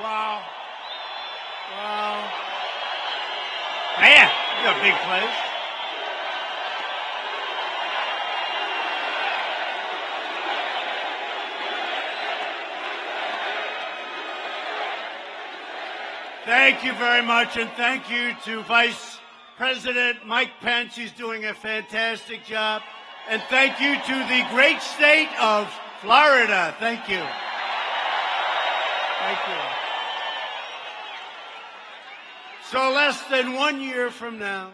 Wow. Wow. Man, it's a big place. Thank you very much, and thank you to Vice President Mike Pence. He's doing a fantastic job. And thank you to the great state of Florida. Thank you. Thank you. So less than 1 year from now,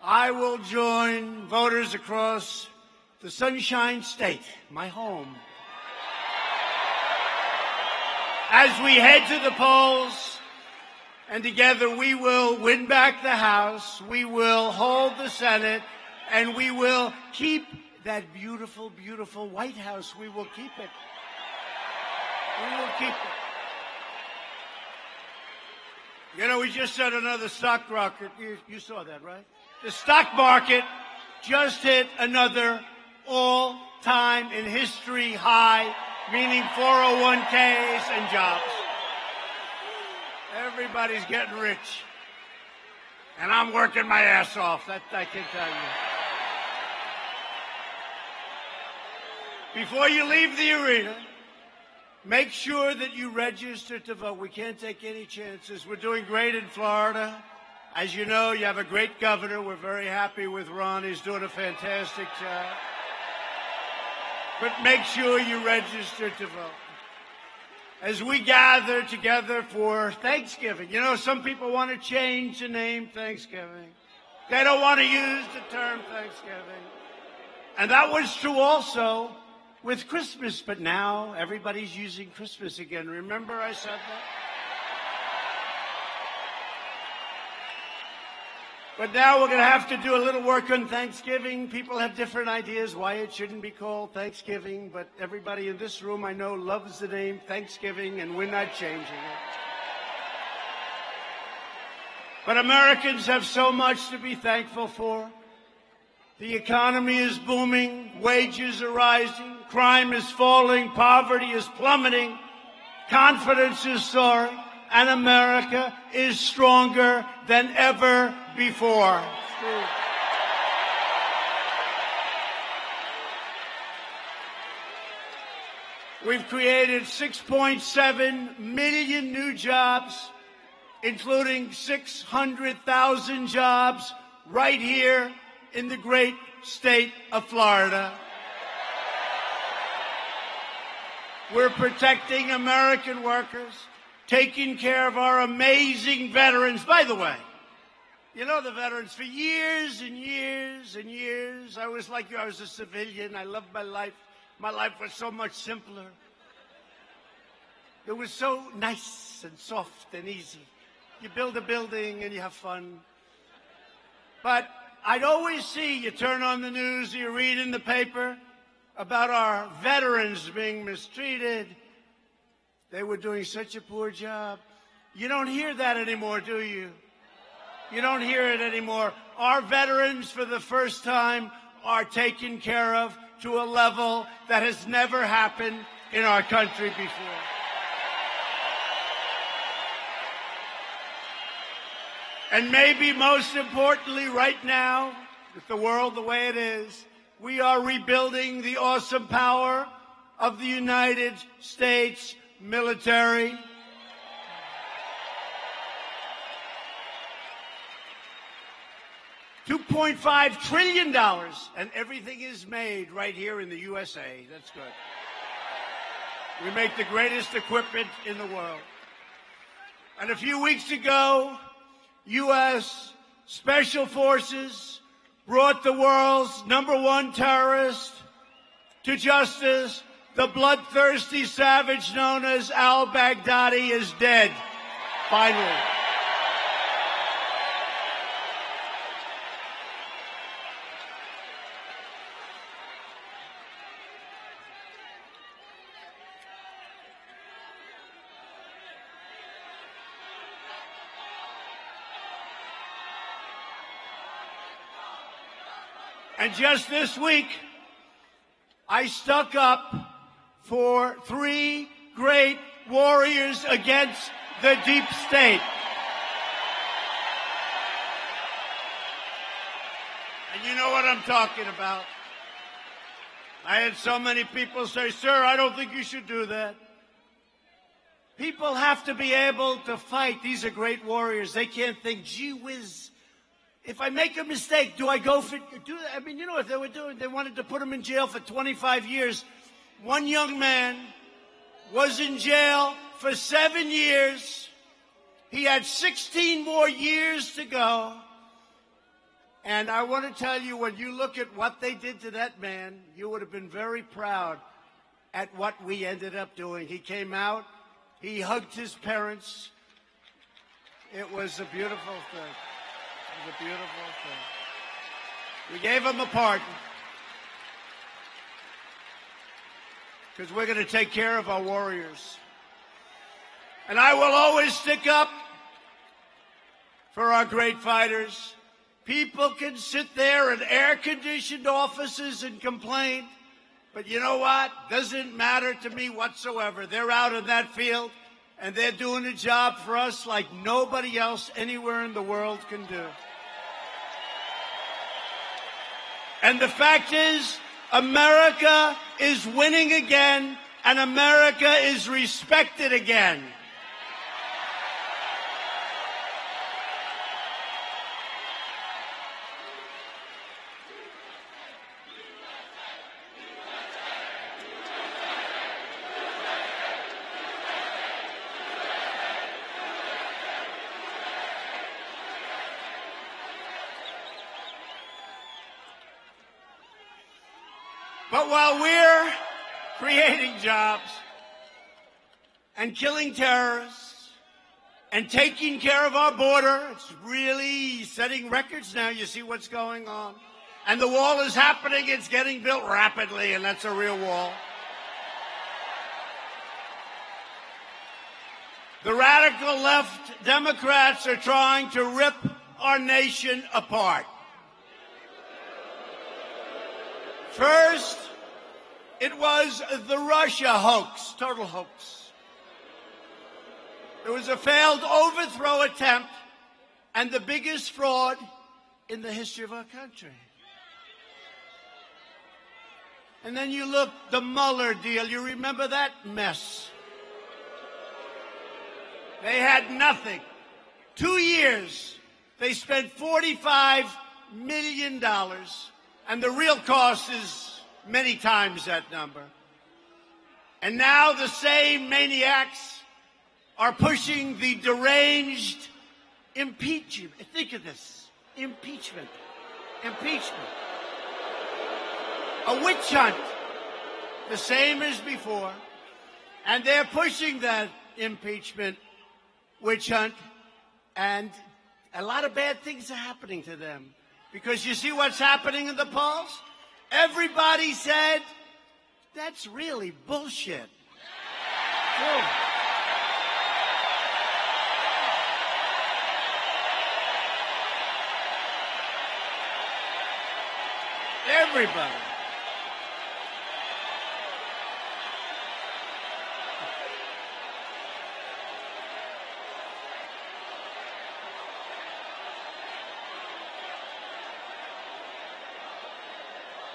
I will join voters across the Sunshine State, my home, as we head to the polls, and together we will win back the House, we will hold the Senate, and we will keep that beautiful, beautiful White House. We will keep it. We will keep it. You know, we just set another stock rocket. You saw that, right? The stock market just hit another all-time in history high, meaning 401ks and jobs. Everybody's getting rich. And I'm working my ass off, that I can tell you. Before you leave the arena, make sure that you register to vote. We can't take any chances. We're doing great in Florida. As you know, you have a great governor. We're very happy with Ron. He's doing a fantastic job. But make sure you register to vote. As we gather together for Thanksgiving, you know, some people want to change the name Thanksgiving. They don't want to use the term Thanksgiving. And that was true also with Christmas, but now everybody's using Christmas again. Remember I said that? But now we're going to have to do a little work on Thanksgiving. People have different ideas why it shouldn't be called Thanksgiving, but everybody in this room I know loves the name Thanksgiving, and we're not changing it. But Americans have so much to be thankful for. The economy is booming, wages are rising, crime is falling, poverty is plummeting, confidence is soaring, and America is stronger than ever before. We've created 6.7 million new jobs, including 600,000 jobs right here in the great state of Florida. We're protecting American workers, taking care of our amazing veterans. By the way, you know the veterans, for years and years and years, I was like you, I was a civilian. I loved my life. My life was so much simpler. It was so nice and soft and easy. You build a building and you have fun. But I'd always see, you turn on the news, you read in the paper about our veterans being mistreated. They were doing such a poor job. You don't hear that anymore, do you? You don't hear it anymore. Our veterans, for the first time, are taken care of to a level that has never happened in our country before. And maybe most importantly right now, with the world the way it is, we are rebuilding the awesome power of the United States military. $2.5 trillion, and everything is made right here in the USA. That's good. We make the greatest equipment in the world. And a few weeks ago, U.S. Special Forces brought the world's #1 terrorist to justice. The bloodthirsty savage known as al-Baghdadi is dead, finally. And just this week, I stuck up for 3 great warriors against the deep state. And you know what I'm talking about. I had so many people say, sir, I don't think you should do that. People have to be able to fight. These are great warriors. They can't think, gee whiz, if I make a mistake, do I go for do that? I mean, you know what they were doing? They wanted to put him in jail for 25 years. One young man was in jail for 7 years. He had 16 more years to go. And I want to tell you, when you look at what they did to that man, you would have been very proud at what we ended up doing. He came out. He hugged his parents. It was a beautiful thing. It was a beautiful thing. We gave him a pardon because we're going to take care of our warriors. And I will always stick up for our great fighters. People can sit there in air-conditioned offices and complain, but you know what? Doesn't matter to me whatsoever. They're out in that field, and they're doing a job for us like nobody else anywhere in the world can do. And the fact is, America is winning again, and America is respected again. But while we're creating jobs and killing terrorists and taking care of our border, it's really setting records now. You see what's going on. And the wall is happening. It's getting built rapidly, and that's a real wall. The radical left Democrats are trying to rip our nation apart. First, it was the Russia hoax, total hoax. It was a failed overthrow attempt and the biggest fraud in the history of our country. And then you look, the Mueller deal, you remember that mess? They had nothing. 2 years, they spent $45 million. And the real cost is many times that number. And now the same maniacs are pushing the deranged impeachment. Think of this. Impeachment. Impeachment. A witch hunt. The same as before. And they're pushing that impeachment witch hunt. And a lot of bad things are happening to them. Because you see what's happening in the polls? Everybody said, that's really bullshit. Boom. Everybody.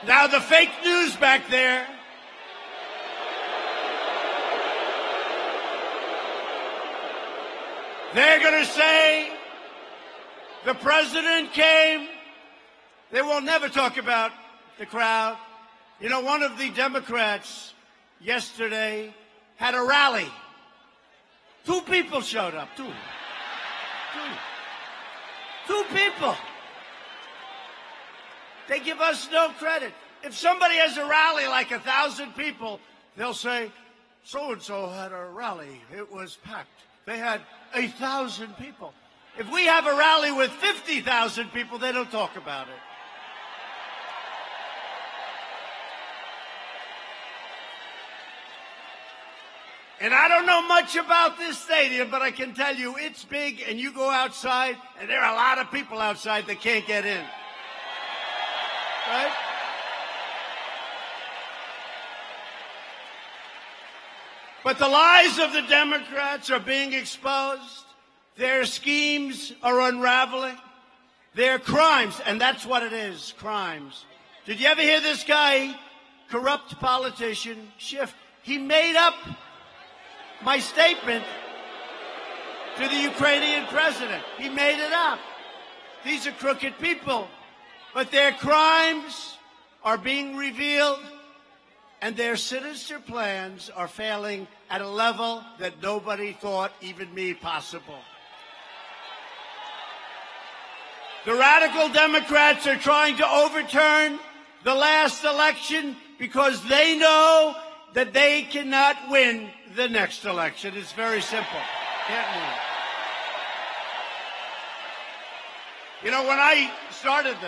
Now the fake news back there. They're going to say the president came. They will never talk about the crowd. You know, one of the Democrats yesterday had a rally. 2 people showed up. Two people. They give us no credit. If somebody has a rally like 1,000 people, they'll say, so-and-so had a rally. It was packed. They had 1,000 people. If we have a rally with 50,000 people, they don't talk about it. And I don't know much about this stadium, but I can tell you it's big, and you go outside, and there are a lot of people outside that can't get in. Right? But the lies of the Democrats are being exposed. Their schemes are unraveling. Their crimes, and that's what it is, crimes. Did you ever hear this guy, corrupt politician, Schiff? He made up my statement to the Ukrainian president. He made it up. These are crooked people. But their crimes are being revealed, and their sinister plans are failing at a level that nobody thought, even me, possible. The radical Democrats are trying to overturn the last election because they know that they cannot win the next election. It's very simple. Can't win. You know, when I started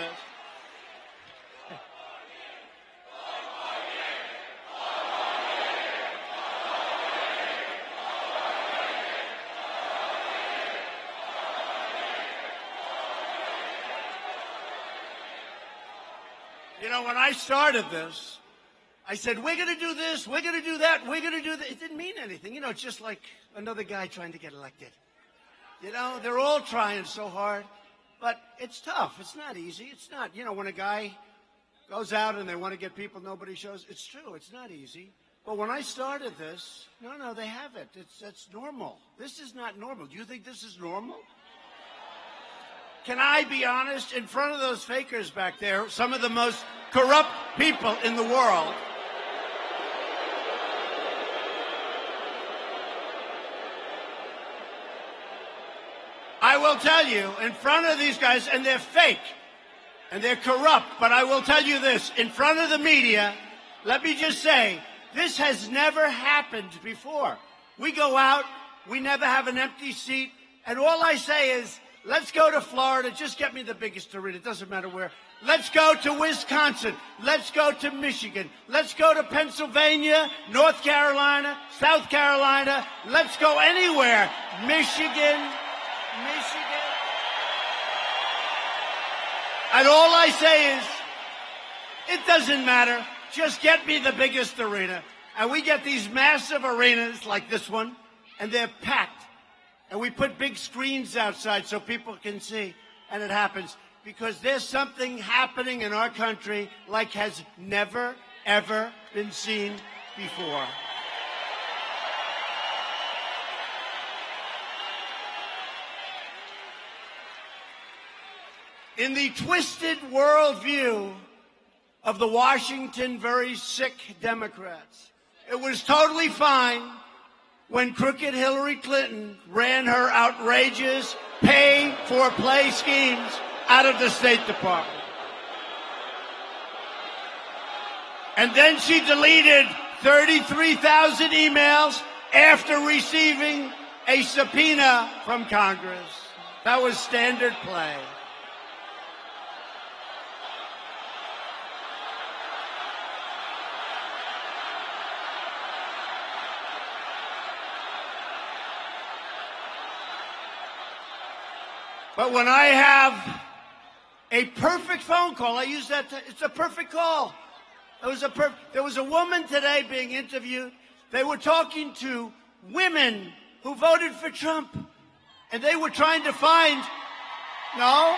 this, I said, we're going to do this, we're going to do that, we're going to do that. It didn't mean anything. You know, it's just like another guy trying to get elected. You know, they're all trying so hard, but it's tough. It's not easy. It's not, you know, when a guy goes out and they want to get people, nobody shows. It's true. It's not easy. But when I started this, no, they haven't. That's normal. This is not normal. Do you think this is normal? Can I be honest? In front of those fakers back there, some of the most corrupt people in the world, I will tell you, in front of these guys, and they're fake, and they're corrupt, but I will tell you this, in front of the media, let me just say, this has never happened before. We go out, we never have an empty seat, and all I say is, let's go to Florida. Just get me the biggest arena. It doesn't matter where. Let's go to Wisconsin. Let's go to Michigan. Let's go to Pennsylvania, North Carolina, South Carolina. Let's go anywhere. Michigan. And all I say is, it doesn't matter. Just get me the biggest arena. And we get these massive arenas like this one, and they're packed. And we put big screens outside so people can see. And it happens because there's something happening in our country like has never, ever been seen before. In the twisted worldview of the Washington very sick Democrats, it was totally fine when crooked Hillary Clinton ran her outrageous pay-for-play schemes out of the State Department. And then she deleted 33,000 emails after receiving a subpoena from Congress. That was standard play. But when I have a perfect phone call, I use that, it's a perfect call. There was a woman today being interviewed. They were talking to women who voted for Trump. And they were trying to find, no.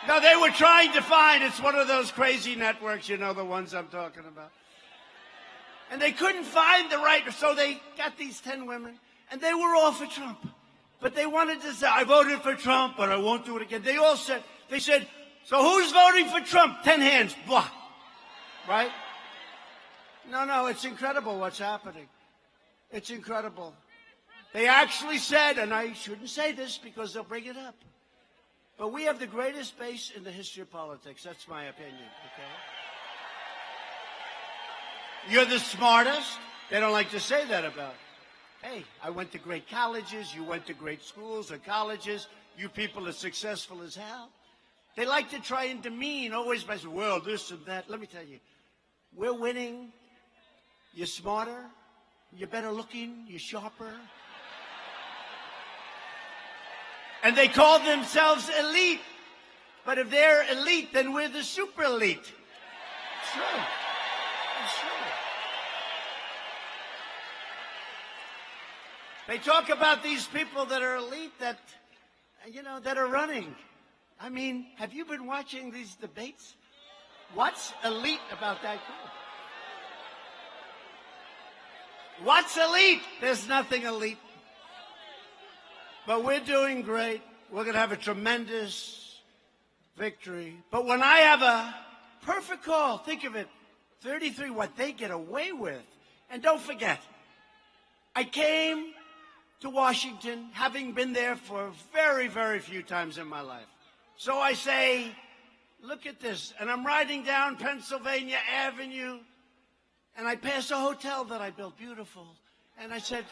No, they were trying to find, it's one of those crazy networks, you know, the ones I'm talking about. And they couldn't find the right, so they got these 10 women, and they were all for Trump. But they wanted to say, I voted for Trump, but I won't do it again. They said, so who's voting for Trump? 10 hands, blah. Right? No, it's incredible what's happening. It's incredible. They actually said, and I shouldn't say this because they'll bring it up, but we have the greatest base in the history of politics. That's my opinion, okay? You're the smartest. They don't like to say that about it. Hey, I went to great colleges. You went to great schools or colleges. You people are successful as hell. They like to try and demean always by saying, well, this and that. Let me tell you, we're winning. You're smarter. You're better looking. You're sharper. And they call themselves elite. But if they're elite, then we're the super elite. It's true. It's true. They talk about these people that are elite that, that are running. I mean, have you been watching these debates? What's elite about that group? What's elite? There's nothing elite. But we're doing great. We're going to have a tremendous victory. But when I have a perfect call, think of it, 33, what they get away with. And don't forget, I came to Washington having been there for very, very few times in my life. So I say, look at this. And I'm riding down Pennsylvania Avenue, and I pass a hotel that I built, beautiful. And I said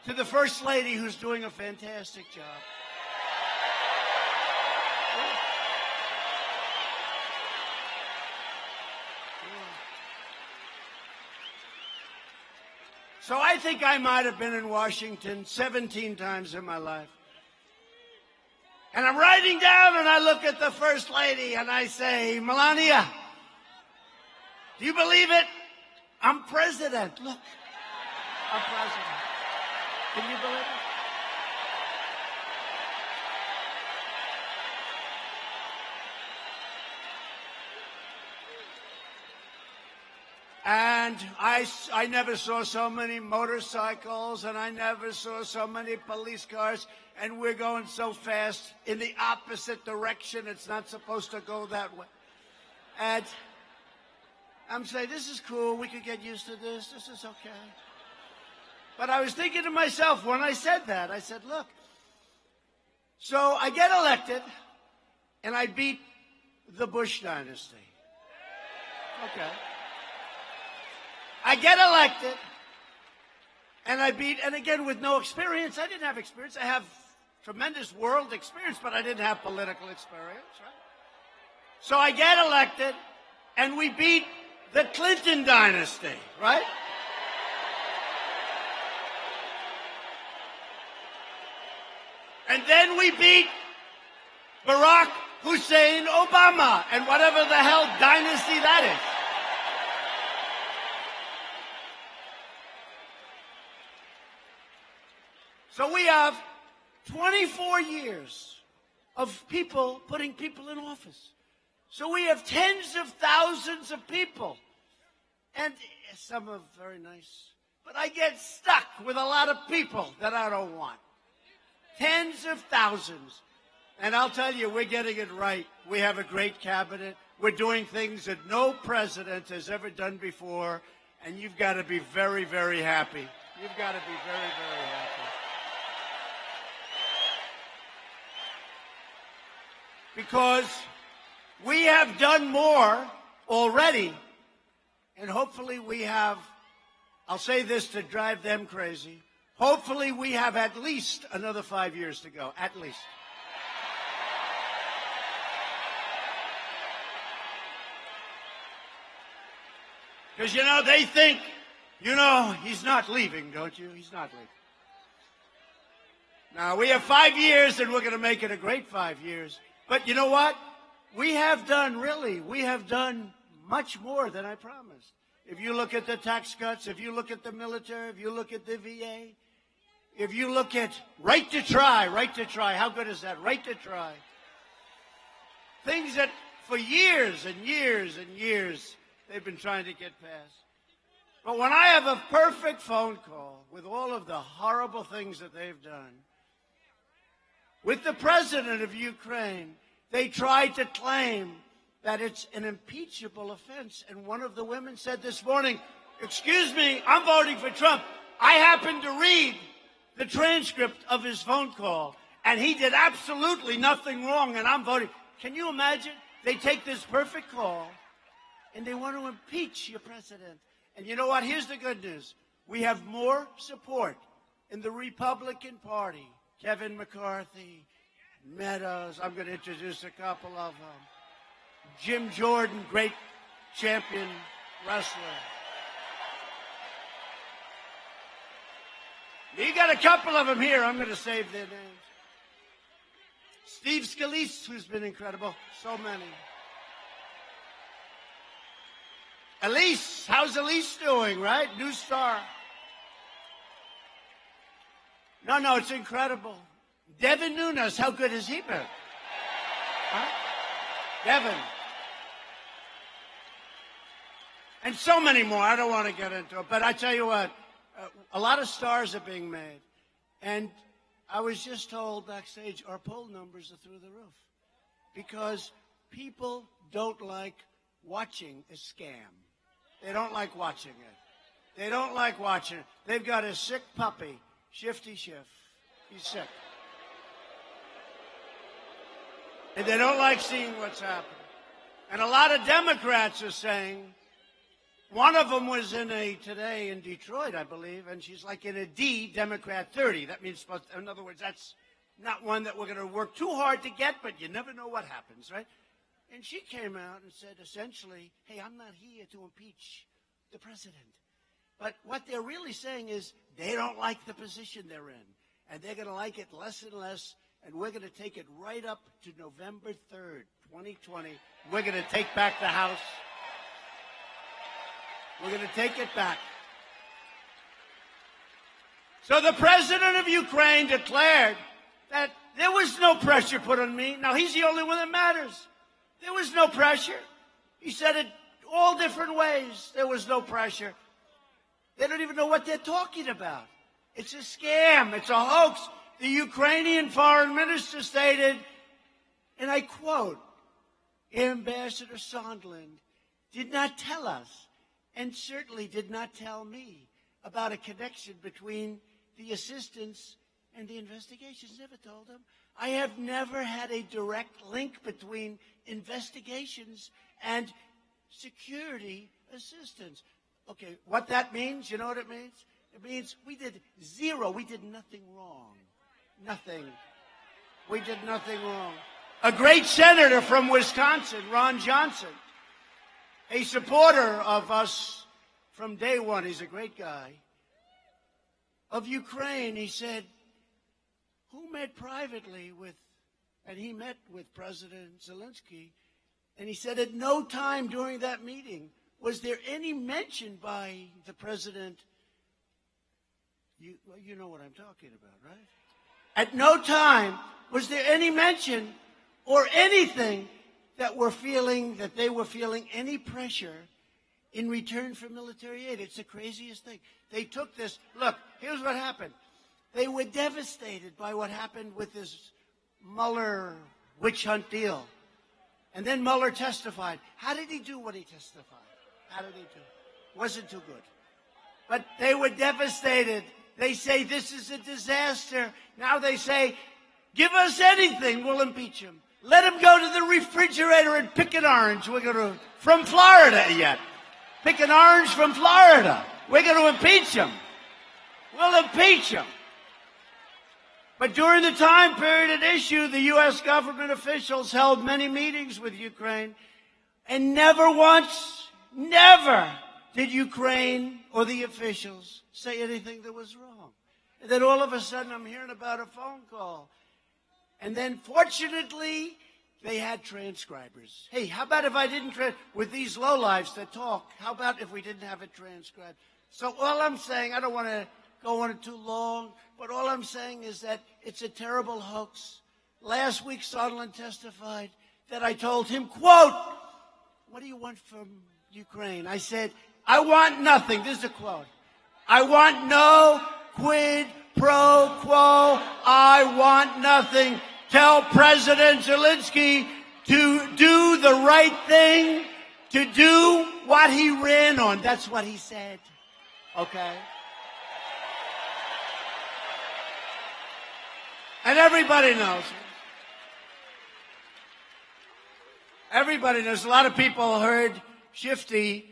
to the First Lady, who's doing a fantastic job, so I think I might have been in Washington 17 times in my life. And I'm riding down and I look at the First Lady and I say, Melania, do you believe it? I'm president. Look, I'm president. Can you believe it? And I never saw so many motorcycles, and I never saw so many police cars, and we're going so fast in the opposite direction. It's not supposed to go that way. And I'm saying, this is cool. We could get used to this. This is okay. But I was thinking to myself when I said that, I said, look, so I get elected, and I beat the Bush dynasty. Okay. I get elected, and I beat, and again, with no experience. I didn't have experience. I have tremendous world experience, but I didn't have political experience, right? So I get elected, and we beat the Clinton dynasty, right? And then we beat Barack Hussein Obama, and whatever the hell dynasty that is. So we have 24 years of people putting people in office. So we have tens of thousands of people. And some are very nice. But I get stuck with a lot of people that I don't want. Tens of thousands. And I'll tell you, we're getting it right. We have a great cabinet. We're doing things that no president has ever done before. And you've got to be very, very happy. You've got to be very, very happy. Because we have done more already, and hopefully we have, I'll say this to drive them crazy, hopefully we have at least another 5 years to go, at least. Because, they think, he's not leaving, don't you? He's not leaving. Now, we have 5 years, and we're going to make it a great 5 years. But you know what? We have done much more than I promised. If you look at the tax cuts, if you look at the military, if you look at the VA, if you look at right to try, how good is that? Right to try. Things that for years and years and years they've been trying to get passed. But when I have a perfect phone call with all of the horrible things that they've done, with the president of Ukraine, they tried to claim that it's an impeachable offense. And one of the women said this morning, excuse me, I'm voting for Trump. I happened to read the transcript of his phone call, and he did absolutely nothing wrong, and I'm voting. Can you imagine? They take this perfect call, and they want to impeach your president. And you know what? Here's the good news. We have more support in the Republican Party. Kevin McCarthy, Meadows, I'm going to introduce a couple of them. Jim Jordan, great champion wrestler. You got a couple of them here. I'm going to save their names. Steve Scalise, who's been incredible. So many. Elise, how's Elise doing, right? New star. No, it's incredible. Devin Nunes, how good has he been? Huh? Devin. And so many more. I don't want to get into it. But I tell you what, a lot of stars are being made. And I was just told backstage our poll numbers are through the roof. Because people don't like watching a scam. They don't like watching it. They don't like watching it. They've got a sick puppy, Shifty Schiff. He's sick. And they don't like seeing what's happening. And a lot of Democrats are saying, one of them was today in Detroit, I believe, and she's like in a D, Democrat 30. That means, in other words, that's not one that we're going to work too hard to get, but you never know what happens, right? And she came out and said, essentially, hey, I'm not here to impeach the president. But what they're really saying is they don't like the position they're in, and they're going to like it less and less, and we're going to take it right up to November 3rd, 2020. We're going to take back the House. We're going to take it back. So the president of Ukraine declared that there was no pressure put on me. Now, he's the only one that matters. There was no pressure. He said it all different ways. There was no pressure. They don't even know what they're talking about. It's a scam. It's a hoax. The Ukrainian foreign minister stated, and I quote, Ambassador Sondland did not tell us and certainly did not tell me about a connection between the assistance and the investigations. Never told him. I have never had a direct link between investigations and security assistance. Okay, what that means, you know what it means? It means we did zero. We did nothing wrong. Nothing. We did nothing wrong. A great senator from Wisconsin, Ron Johnson, a supporter of us from day one, he's a great guy, of Ukraine, he said, who met privately with, and he met with President Zelensky, and he said at no time during that meeting was there any mention by the president, you know what I'm talking about, right? At no time was there any mention or anything that they were feeling any pressure in return for military aid. It's the craziest thing. They took this. Look, here's what happened. They were devastated by what happened with this Mueller witch hunt deal. And then Mueller testified. How did he do what he testified? How did he do? Wasn't too good. But they were devastated. They say this is a disaster. Now they say, give us anything, we'll impeach him. Let him go to the refrigerator and pick an orange. We're going to, from Florida yet. Pick an orange from Florida. We're going to impeach him. We'll impeach him. But during the time period at issue, the U.S. government officials held many meetings with Ukraine, and never once, never did Ukraine or the officials say anything that was wrong. And then all of a sudden, I'm hearing about a phone call. And then, fortunately, they had transcribers. Hey, how about if I didn't, with these lowlifes that talk, how about if we didn't have it transcribed? So all I'm saying, I don't want to go on it too long, but all I'm saying is that it's a terrible hoax. Last week, Sondland testified that I told him, quote, what do you want from Ukraine? I said, I want nothing. This is a quote. I want no quid pro quo. I want nothing. Tell President Zelensky to do the right thing, to do what he ran on. That's what he said. Okay? And everybody knows. Everybody knows. A lot of people heard Shifty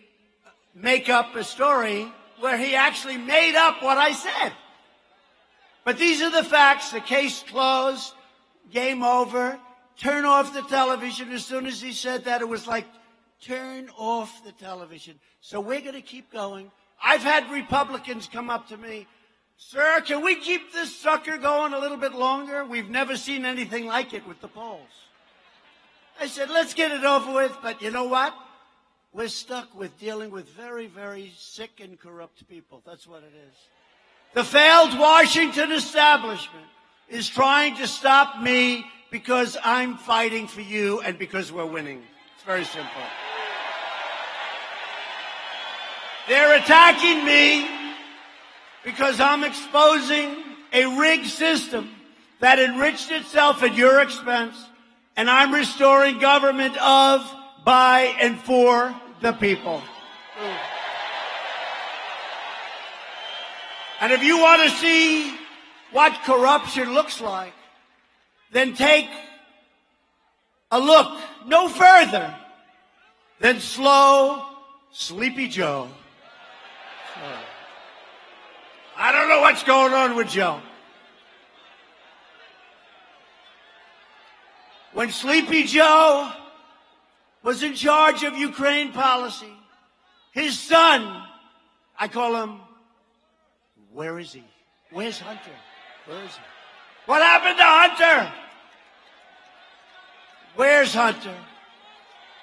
make up a story where he actually made up what I said. But these are the facts. The case closed. Game over. Turn off the television. As soon as he said that, it was like, turn off the television. So we're going to keep going. I've had Republicans come up to me Sir, can we keep this sucker going a little bit longer? We've never seen anything like it with the polls. I said, let's get it over with, but you know what? We're stuck with dealing with very, very sick and corrupt people. That's what it is. The failed Washington establishment is trying to stop me because I'm fighting for you and because we're winning. It's very simple. They're attacking me because I'm exposing a rigged system that enriched itself at your expense, and I'm restoring government of, by, and for the people. And if you want to see what corruption looks like, then take a look no further than slow, Sleepy Joe. I don't know what's going on with Joe. When Sleepy Joe was in charge of Ukraine policy, his son, I call him, where is he? Where's Hunter? Where is he? What happened to Hunter? Where's Hunter?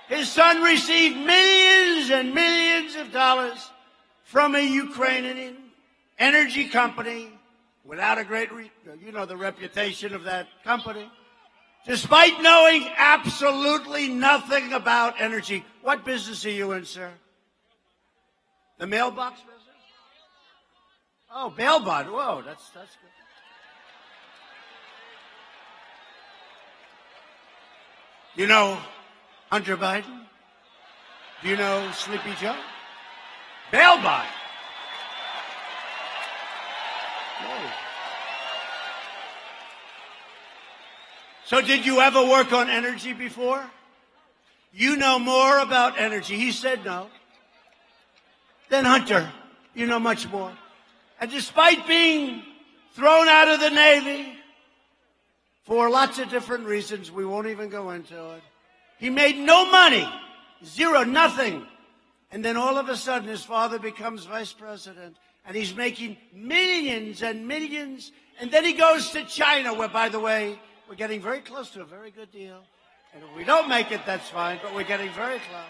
His son received millions and millions of dollars from a Ukrainian energy company without a great, the reputation of that company. Despite knowing absolutely nothing about energy. What business are you in, sir? The mailbox business? Oh, bail bond. Whoa, that's good. You know Hunter Biden? Do you know Sleepy Joe? Bail bond. Whoa. So did you ever work on energy before? You know more about energy. He said no. Then Hunter, you know much more. And despite being thrown out of the Navy for lots of different reasons, we won't even go into it, he made no money, zero, nothing. And then all of a sudden his father becomes vice president and he's making millions and millions. And then he goes to China where, by the way, we're getting very close to a very good deal. And if we don't make it, that's fine, but we're getting very close.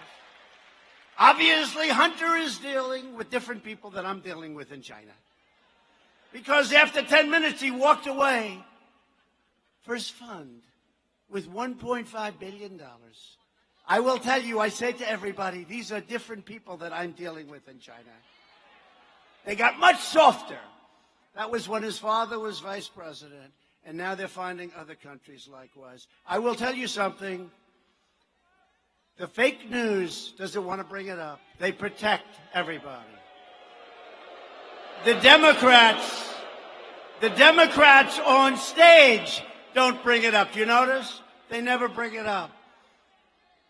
Obviously, Hunter is dealing with different people that I'm dealing with in China. Because after 10 minutes, he walked away for his fund with $1.5 billion. I will tell you, I say to everybody, these are different people that I'm dealing with in China. They got much softer. That was when his father was vice president. And now they're finding other countries likewise. I will tell you something. The fake news doesn't want to bring it up. They protect everybody. The Democrats on stage don't bring it up. You notice? They never bring it up.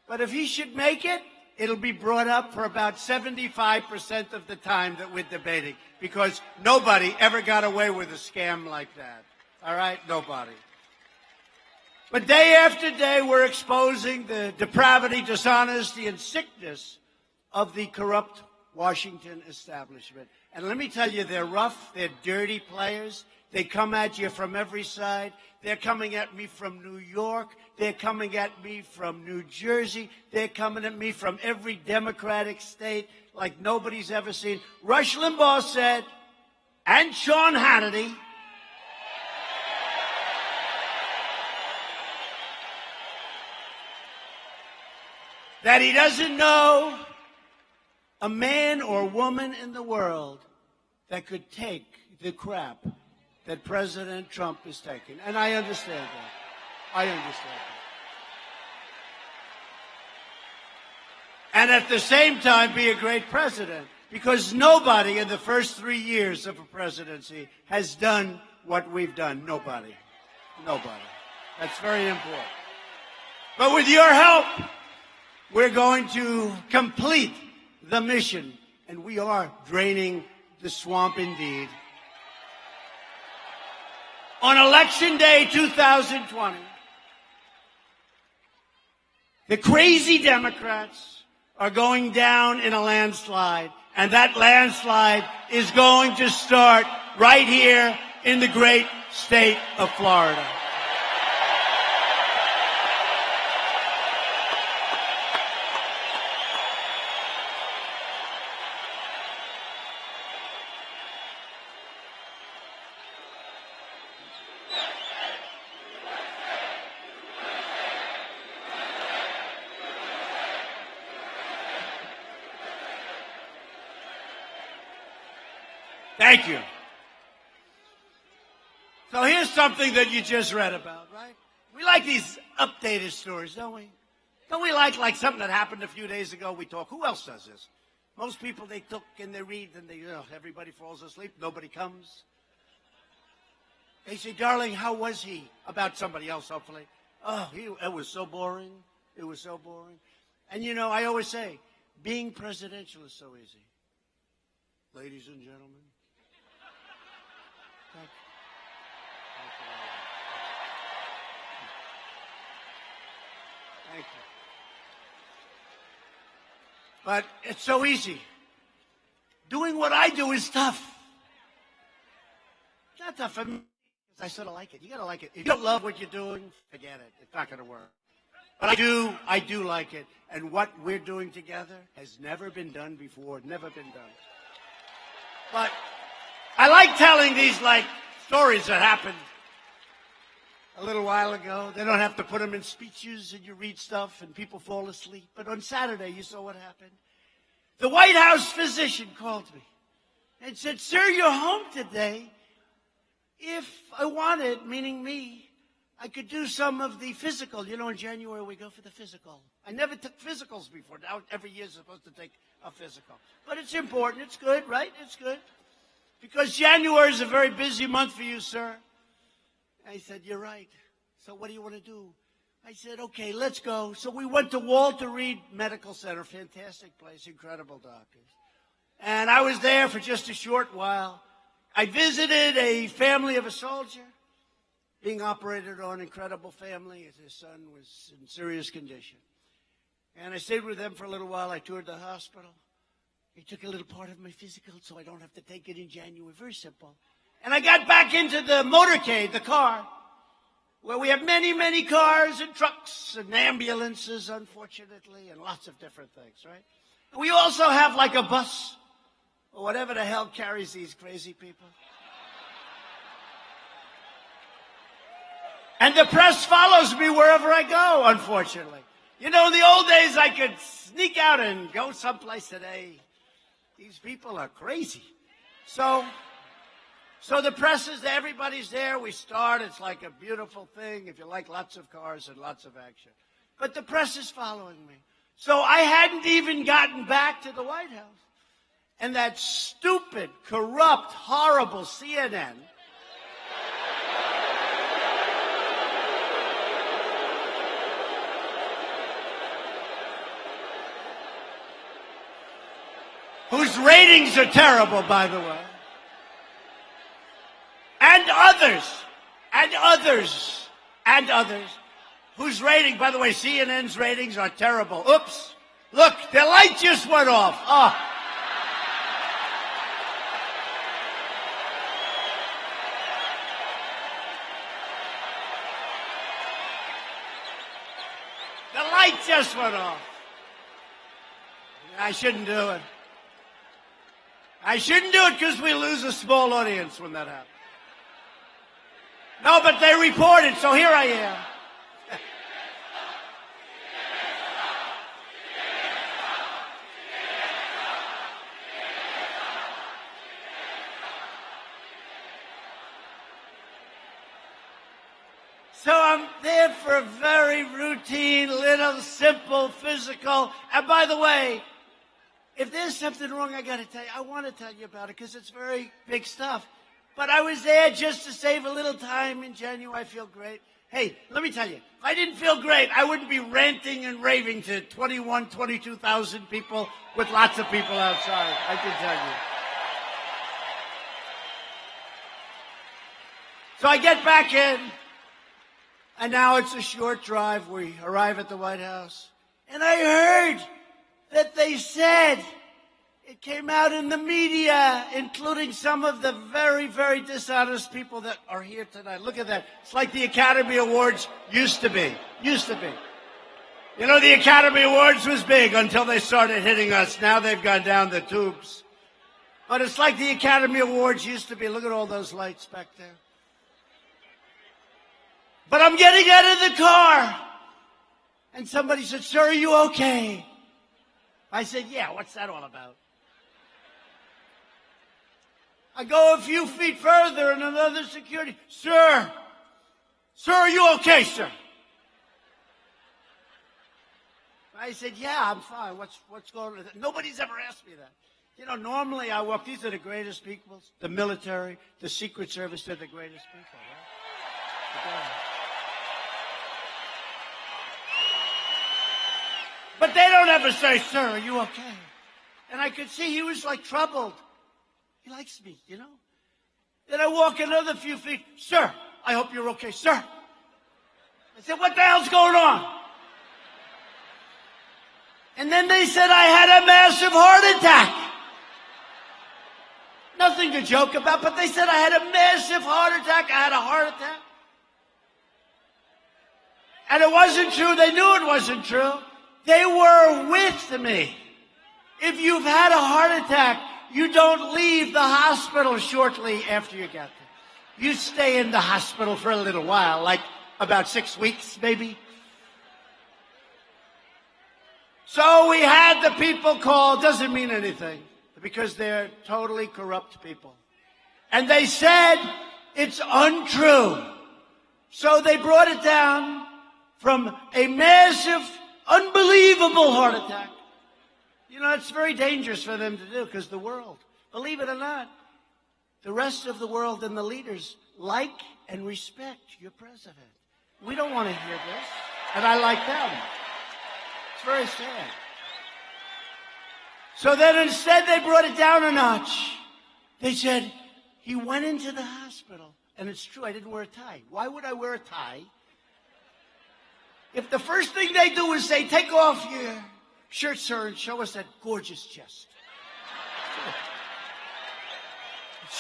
But if he should make it, it'll be brought up for about 75% of the time that we're debating. Because nobody ever got away with a scam like that. All right? Nobody. But day after day, we're exposing the depravity, dishonesty, and sickness of the corrupt Washington establishment. And let me tell you, they're rough, they're dirty players. They come at you from every side. They're coming at me from New York. They're coming at me from New Jersey. They're coming at me from every Democratic state like nobody's ever seen. Rush Limbaugh said, and Sean Hannity, that he doesn't know a man or woman in the world that could take the crap that President Trump is taking. And I understand that. I understand that. And at the same time, be a great president. Because nobody in the first 3 years of a presidency has done what we've done. Nobody. Nobody. That's very important. But with your help, we're going to complete the mission. And we are draining the swamp indeed. On Election Day 2020, the crazy Democrats are going down in a landslide. And that landslide is going to start right here in the great state of Florida. Thank you. So here's something that you just read about, right? We like these updated stories, don't we? Don't we like something that happened a few days ago, we talk. Who else does this? Most people, they took and they read and they, everybody falls asleep. Nobody comes. They say, darling, how was he? About somebody else, hopefully. Oh, it was so boring. It was so boring. And I always say, being presidential is so easy. Ladies and gentlemen. Thank you. Thank you. But it's so easy. Doing what I do is tough. It's not tough for me. I sort of like it. You got to like it. If you don't love what you're doing, forget it. It's not going to work. But I do like it. And what we're doing together has never been done before. Never been done. But I like telling these, stories that happened a little while ago. They don't have to put them in speeches and you read stuff and people fall asleep. But on Saturday, you saw what happened. The White House physician called me and said, sir, you're home today. If I wanted, meaning me, I could do some of the physical. In January we go for the physical. I never took physicals before. Now every year is supposed to take a physical. But it's important. It's good, right? It's good. Because January is a very busy month for you, sir. I said, you're right. So what do you want to do? I said, okay, let's go. So we went to Walter Reed Medical Center. Fantastic place, incredible doctors. And I was there for just a short while. I visited a family of a soldier being operated on, incredible family. His son was in serious condition. And I stayed with them for a little while. I toured the hospital. He took a little part of my physical so I don't have to take it in January. Very simple. And I got back into the motorcade, the car, where we have many, many cars and trucks and ambulances, unfortunately, and lots of different things, right? And we also have a bus or whatever the hell carries these crazy people. And the press follows me wherever I go, unfortunately. In the old days, I could sneak out and go someplace. Today, these people are crazy. So the press is there, everybody's there. We start, it's like a beautiful thing if you like lots of cars and lots of action. But the press is following me. So I hadn't even gotten back to the White House. And that stupid, corrupt, horrible CNN whose ratings are terrible, by the way, and others, whose rating, by the way, CNN's ratings are terrible. Oops. Look, their light just went off. Oh. The light just went off. I shouldn't do it. I shouldn't do it because we lose a small audience when that happens. No, but they reported, so here I am. So I'm there for a very routine, little, simple, physical. And by the way, if there's something wrong, I got to tell you, I want to tell you about it because it's very big stuff. But I was there just to save a little time in January. I feel great. Hey, let me tell you, if I didn't feel great, I wouldn't be ranting and raving to 22,000 people with lots of people outside. I can tell you. So I get back in, and now it's a short drive. We arrive at the White House. And I heard that they said It came out in the media, including some of the very, very dishonest people that are here tonight. Look at that. It's like the Academy Awards used to be. Used to be. You know, the Academy Awards was big until they started hitting us. Now they've gone down the tubes. But it's like the Academy Awards used to be. Look at all those lights back there. But I'm getting out of the car. And somebody said, "Sir, are you okay?" I said, "Yeah, what's that all about?" I go a few feet further and another security, Sir, are you okay, sir?" I said, "Yeah, I'm fine. What's going on?" Nobody's ever asked me that. You know, normally I walk, these are the greatest people, the military, the Secret Service, they're the greatest people, right? But they don't ever say, "Sir, are you okay?" And I could see he was like troubled. He likes me, you know. Then I walk another few feet. "Sir, I hope you're okay, sir." I said, "What the hell's going on?" And then they said I had a massive heart attack. Nothing to joke about, but they said I had a massive heart attack. I had a heart attack. And it wasn't true. They knew it wasn't true. They were with me. If you've had a heart attack, you don't leave the hospital shortly after you get there. You stay in the hospital for a little while, like about 6 weeks, maybe. So we had the people call. Doesn't mean anything, because they're totally corrupt people. And they said it's untrue. So they brought it down from a massive, unbelievable heart attack. You know, it's very dangerous for them to do, because the world, believe it or not, the rest of the world and the leaders like and respect your president. We don't want to hear this, and I like them. It's very sad. So then instead they brought it down a notch. They said, he went into the hospital, and it's true, I didn't wear a tie. Why would I wear a tie? If the first thing they do is say, "Take off your shirt, sir, and show us that gorgeous chest."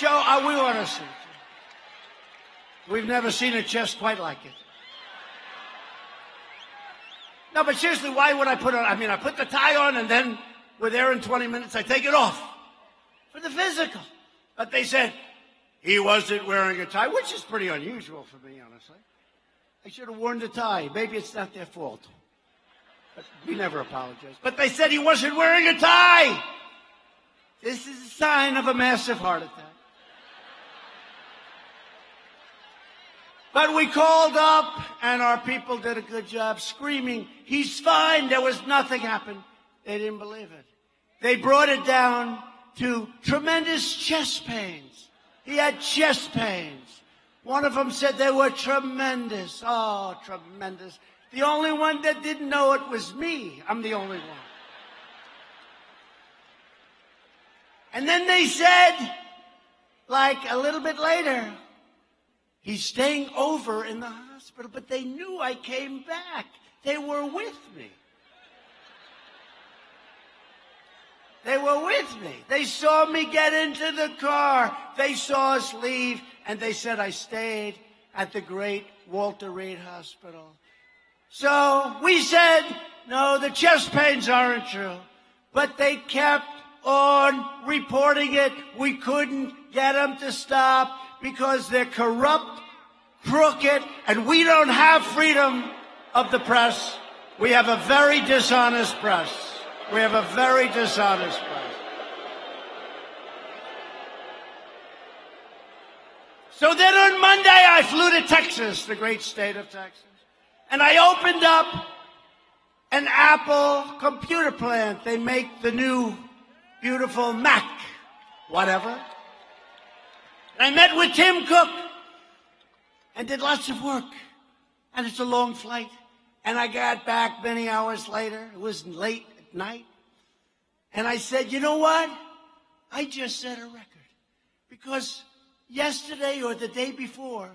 We want to see it. We've never seen a chest quite like it. No, but seriously, why would I put on? I mean, I put the tie on, and then we're there in 20 minutes. I take it off for the physical. But they said he wasn't wearing a tie, which is pretty unusual for me, honestly. I should have worn the tie. Maybe it's not their fault. But we never apologize. But they said he wasn't wearing a tie. This is a sign of a massive heart attack. But we called up, and our people did a good job screaming, "He's fine. There was nothing happened." They didn't believe it. They brought it down to tremendous chest pains. He had chest pains. One of them said they were tremendous. Oh, tremendous. The only one that didn't know it was me. I'm the only one. And then they said, like a little bit later, he's staying over in the hospital. But they knew I came back. They were with me. They were with me. They saw me get into the car. They saw us leave, and they said I stayed at the great Walter Reed Hospital. So we said, no, the chest pains aren't true. But they kept on reporting it. We couldn't get them to stop because they're corrupt, crooked, and we don't have freedom of the press. We have a very dishonest press. We have a very dishonest press. So then on Monday, I flew to Texas, the great state of Texas, and I opened up an Apple computer plant. They make the new beautiful Mac, whatever. And I met with Tim Cook and did lots of work. And it's a long flight. And I got back many hours later. It was late at night. And I said, you know what? I just set a record. Because yesterday or the day before,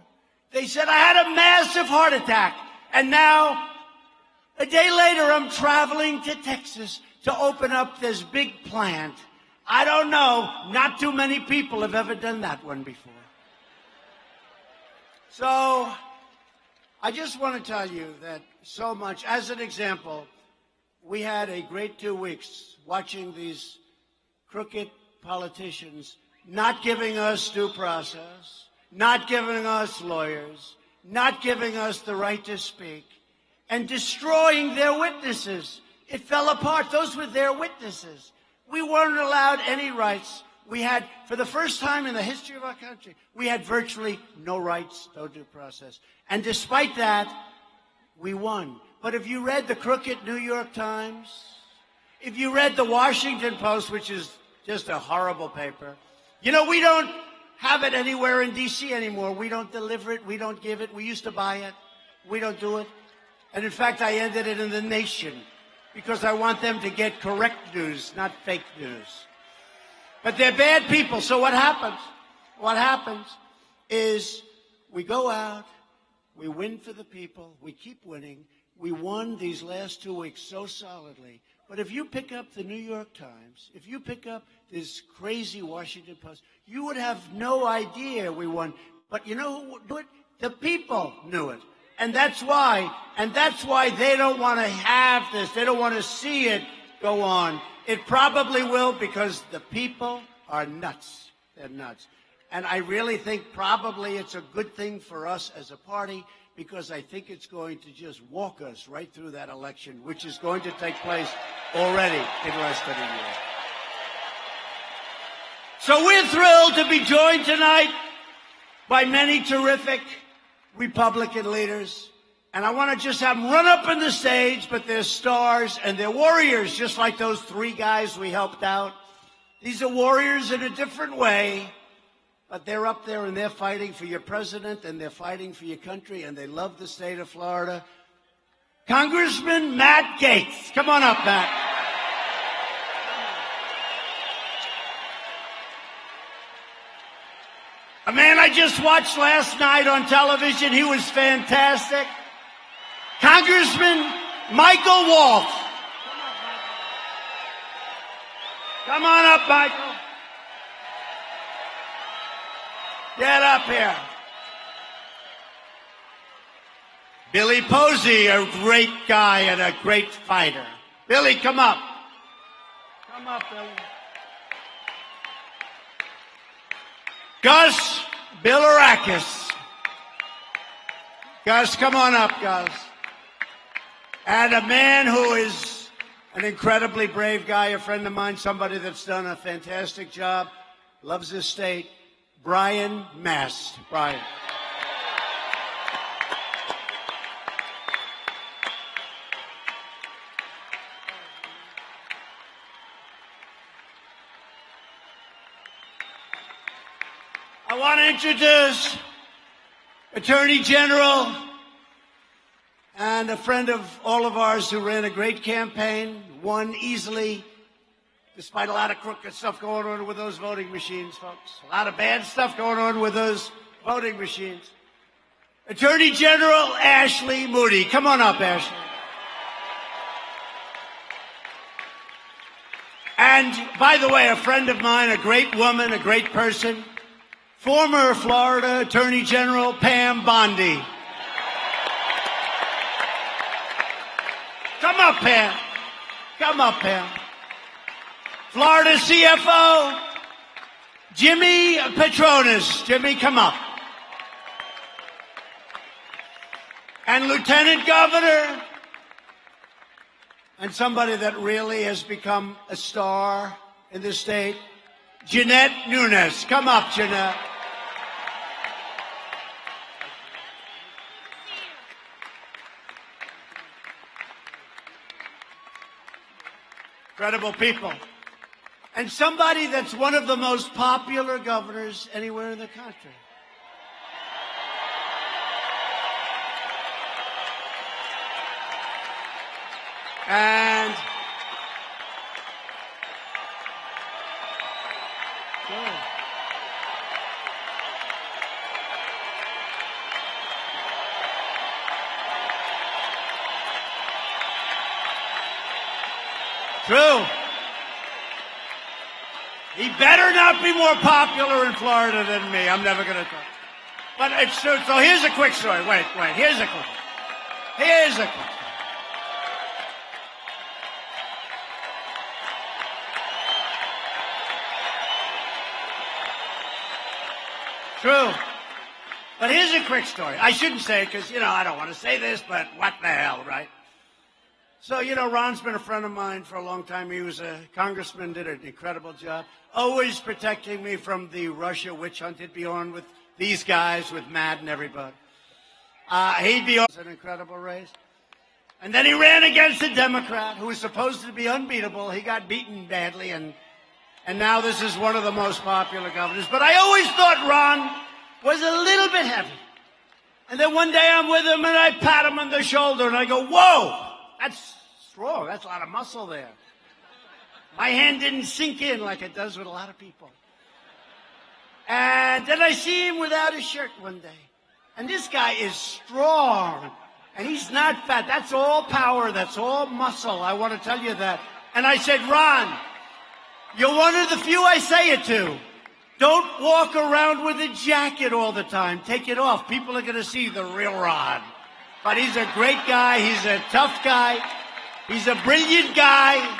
they said I had a massive heart attack. And now, a day later, I'm traveling to Texas to open up this big plant. I don't know. Not too many people have ever done that one before. So I just want to tell you that so much. As an example, we had a great 2 weeks watching these crooked politicians not giving us due process, not giving us lawyers, not giving us the right to speak, and destroying their witnesses. It fell apart. Those were their witnesses. We weren't allowed any rights. We had, for the first time in the history of our country, we had virtually no rights, no due process. And despite that, we won. But if you read the crooked New York Times, if you read the Washington Post, which is just a horrible paper, you know, we don't have it anywhere in D.C. anymore. We don't deliver it. We don't give it. We used to buy it. We don't do it. And in fact, I ended it in The Nation because I want them to get correct news, not fake news. But they're bad people. So what happens? What happens is we go out, we win for the people, we keep winning. We won these last 2 weeks so solidly. But if you pick up the New York Times, if you pick up this crazy Washington Post, you would have no idea we won. But you know who knew it? The people knew it. And that's why they don't want to have this. They don't want to see it go on. It probably will because the people are nuts. They're nuts. And I really think probably it's a good thing for us as a party because I think it's going to just walk us right through that election, which is going to take place already in the rest of the year. So we're thrilled to be joined tonight by many terrific Republican leaders. And I want to just have them run up on the stage, but they're stars and they're warriors, just like those 3 guys we helped out. These are warriors in a different way, but they're up there and they're fighting for your president and they're fighting for your country and they love the state of Florida. Congressman Matt Gaetz. Come on up, Matt. A man I just watched last night on television. He was fantastic. Congressman Michael Waltz. Come on up, Michael. Get up here. Billy Posey, a great guy and a great fighter. Billy, come up. Come up, Billy. Gus Bilirakis. Gus, come on up, Gus. And a man who is an incredibly brave guy, a friend of mine, somebody that's done a fantastic job, loves his state, Brian Mast. Brian. I want to introduce Attorney General and a friend of all of ours who ran a great campaign, won easily, despite a lot of crooked stuff going on with those voting machines, folks. A lot of bad stuff going on with those voting machines. Attorney General Ashley Moody. Come on up, Ashley. And, by the way, a friend of mine, a great woman, a great person, former Florida Attorney General Pam Bondi. Come up, Pam. Come up, Pam. Florida CFO Jimmy Petronis. Jimmy, come up. And Lieutenant Governor, and somebody that really has become a star in the state, Jeanette Nunes. Come up, Jeanette. Incredible people. And somebody that's one of the most popular governors anywhere in the country. And true. He better not be more popular in Florida than me. I'm never going to talk. But it's true. So here's a quick story. Wait. Here's a quick story. True. But here's a quick story. I shouldn't say it because, I don't want to say this, but what the hell, right? So, Ron's been a friend of mine for a long time. He was a congressman, did an incredible job, always protecting me from the Russia witch hunt. He'd be on with these guys, with Matt and everybody. He'd be on an incredible race. And then he ran against a Democrat who was supposed to be unbeatable. He got beaten badly, and now this is one of the most popular governors. But I always thought Ron was a little bit heavy. And then one day I'm with him, and I pat him on the shoulder, and I go, whoa! That's strong. That's a lot of muscle there. My hand didn't sink in like it does with a lot of people. And then I see him without his shirt one day. And this guy is strong. And he's not fat. That's all power. That's all muscle. I want to tell you that. And I said, Ron, you're one of the few I say it to. Don't walk around with a jacket all the time. Take it off. People are going to see the real Ron. But he's a great guy. He's a tough guy. He's a brilliant guy.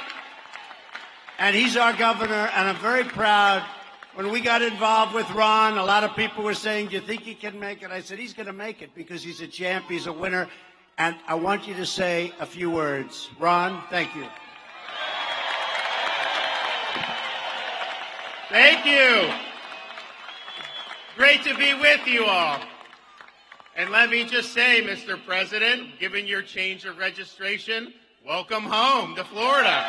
And he's our governor. And I'm very proud. When we got involved with Ron, a lot of people were saying, do you think he can make it? I said, he's going to make it because he's a champ. He's a winner. And I want you to say a few words. Ron, thank you. Thank you. Great to be with you all. And let me just say, Mr. President, given your change of registration, welcome home to Florida.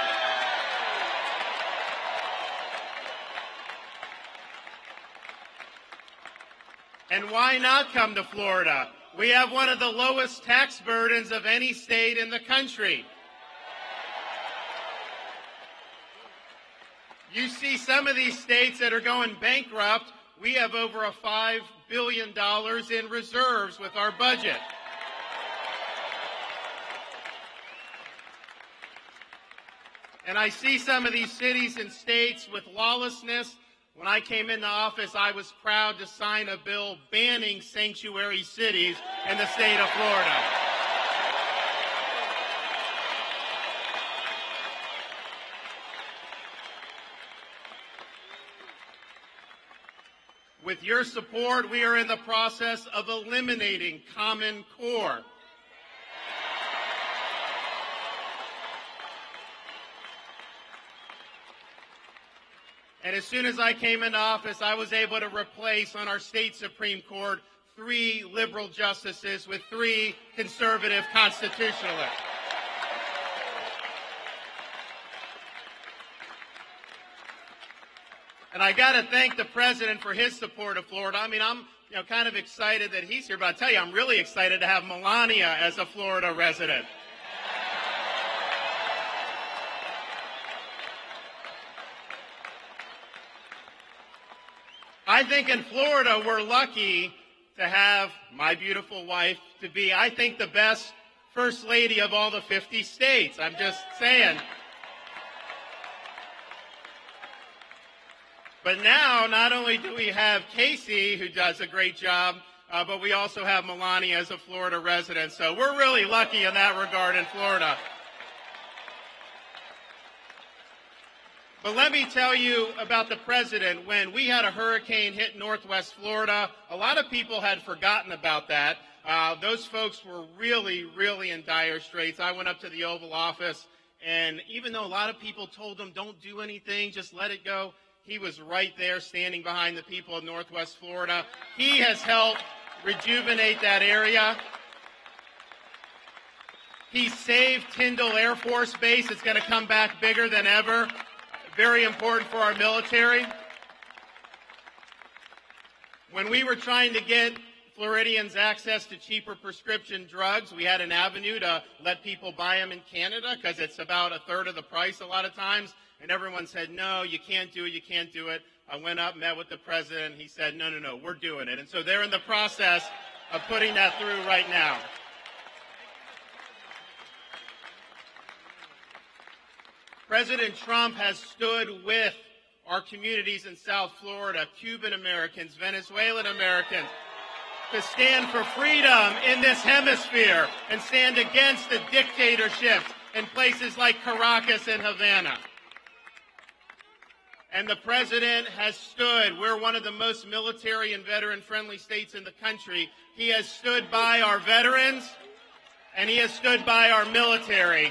And why not come to Florida? We have one of the lowest tax burdens of any state in the country. You see some of these states that are going bankrupt. We have over a $5 billion in reserves with our budget. And I see some of these cities and states with lawlessness. When I came into office, I was proud to sign a bill banning sanctuary cities in the state of Florida. With your support, we are in the process of eliminating Common Core. And as soon as I came into office, I was able to replace on our state Supreme Court 3 liberal justices with 3 conservative constitutionalists. And I got to thank the president for his support of Florida. I mean, I'm kind of excited that he's here, but I tell you, I'm really excited to have Melania as a Florida resident. I think in Florida, we're lucky to have my beautiful wife to be, I think, the best first lady of all the 50 states. I'm just saying. But now, not only do we have Casey, who does a great job, but we also have Melania as a Florida resident. So we're really lucky in that regard in Florida. But let me tell you about the president. When we had a hurricane hit Northwest Florida, a lot of people had forgotten about that. Those folks were really, really in dire straits. I went up to the Oval Office, and even though a lot of people told him, don't do anything, just let it go, he was right there standing behind the people of Northwest Florida. He has helped rejuvenate that area. He saved Tyndall Air Force Base. It's going to come back bigger than ever. Very important for our military. When we were trying to get Floridians access to cheaper prescription drugs, we had an avenue to let people buy them in Canada because it's about a third of the price a lot of times. And everyone said, no, you can't do it, you can't do it. I went up, met with the president. He said, no, we're doing it. And so they're in the process of putting that through right now. President Trump has stood with our communities in South Florida, Cuban Americans, Venezuelan Americans, to stand for freedom in this hemisphere and stand against the dictatorships in places like Caracas and Havana. And the president has stood. We're one of the most military and veteran-friendly states in the country. He has stood by our veterans, and he has stood by our military.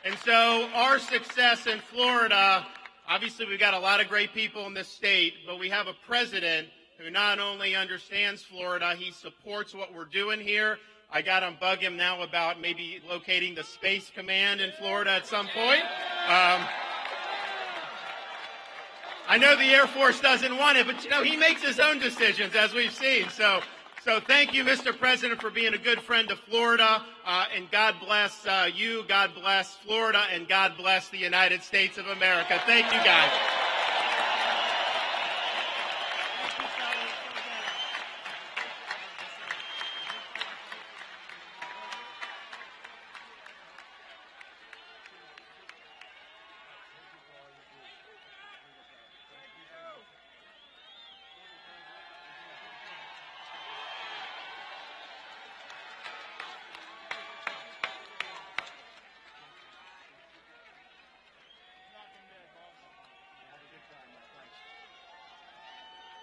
And so our success in Florida, obviously we've got a lot of great people in this state, but we have a president who not only understands Florida, he supports what we're doing here. I got to bug him now about maybe locating the Space Command in Florida at some point. I know the Air Force doesn't want it, but, you know, he makes his own decisions, as we've seen. So thank you, Mr. President, for being a good friend to Florida, and God bless you, God bless Florida, and God bless the United States of America. Thank you, guys.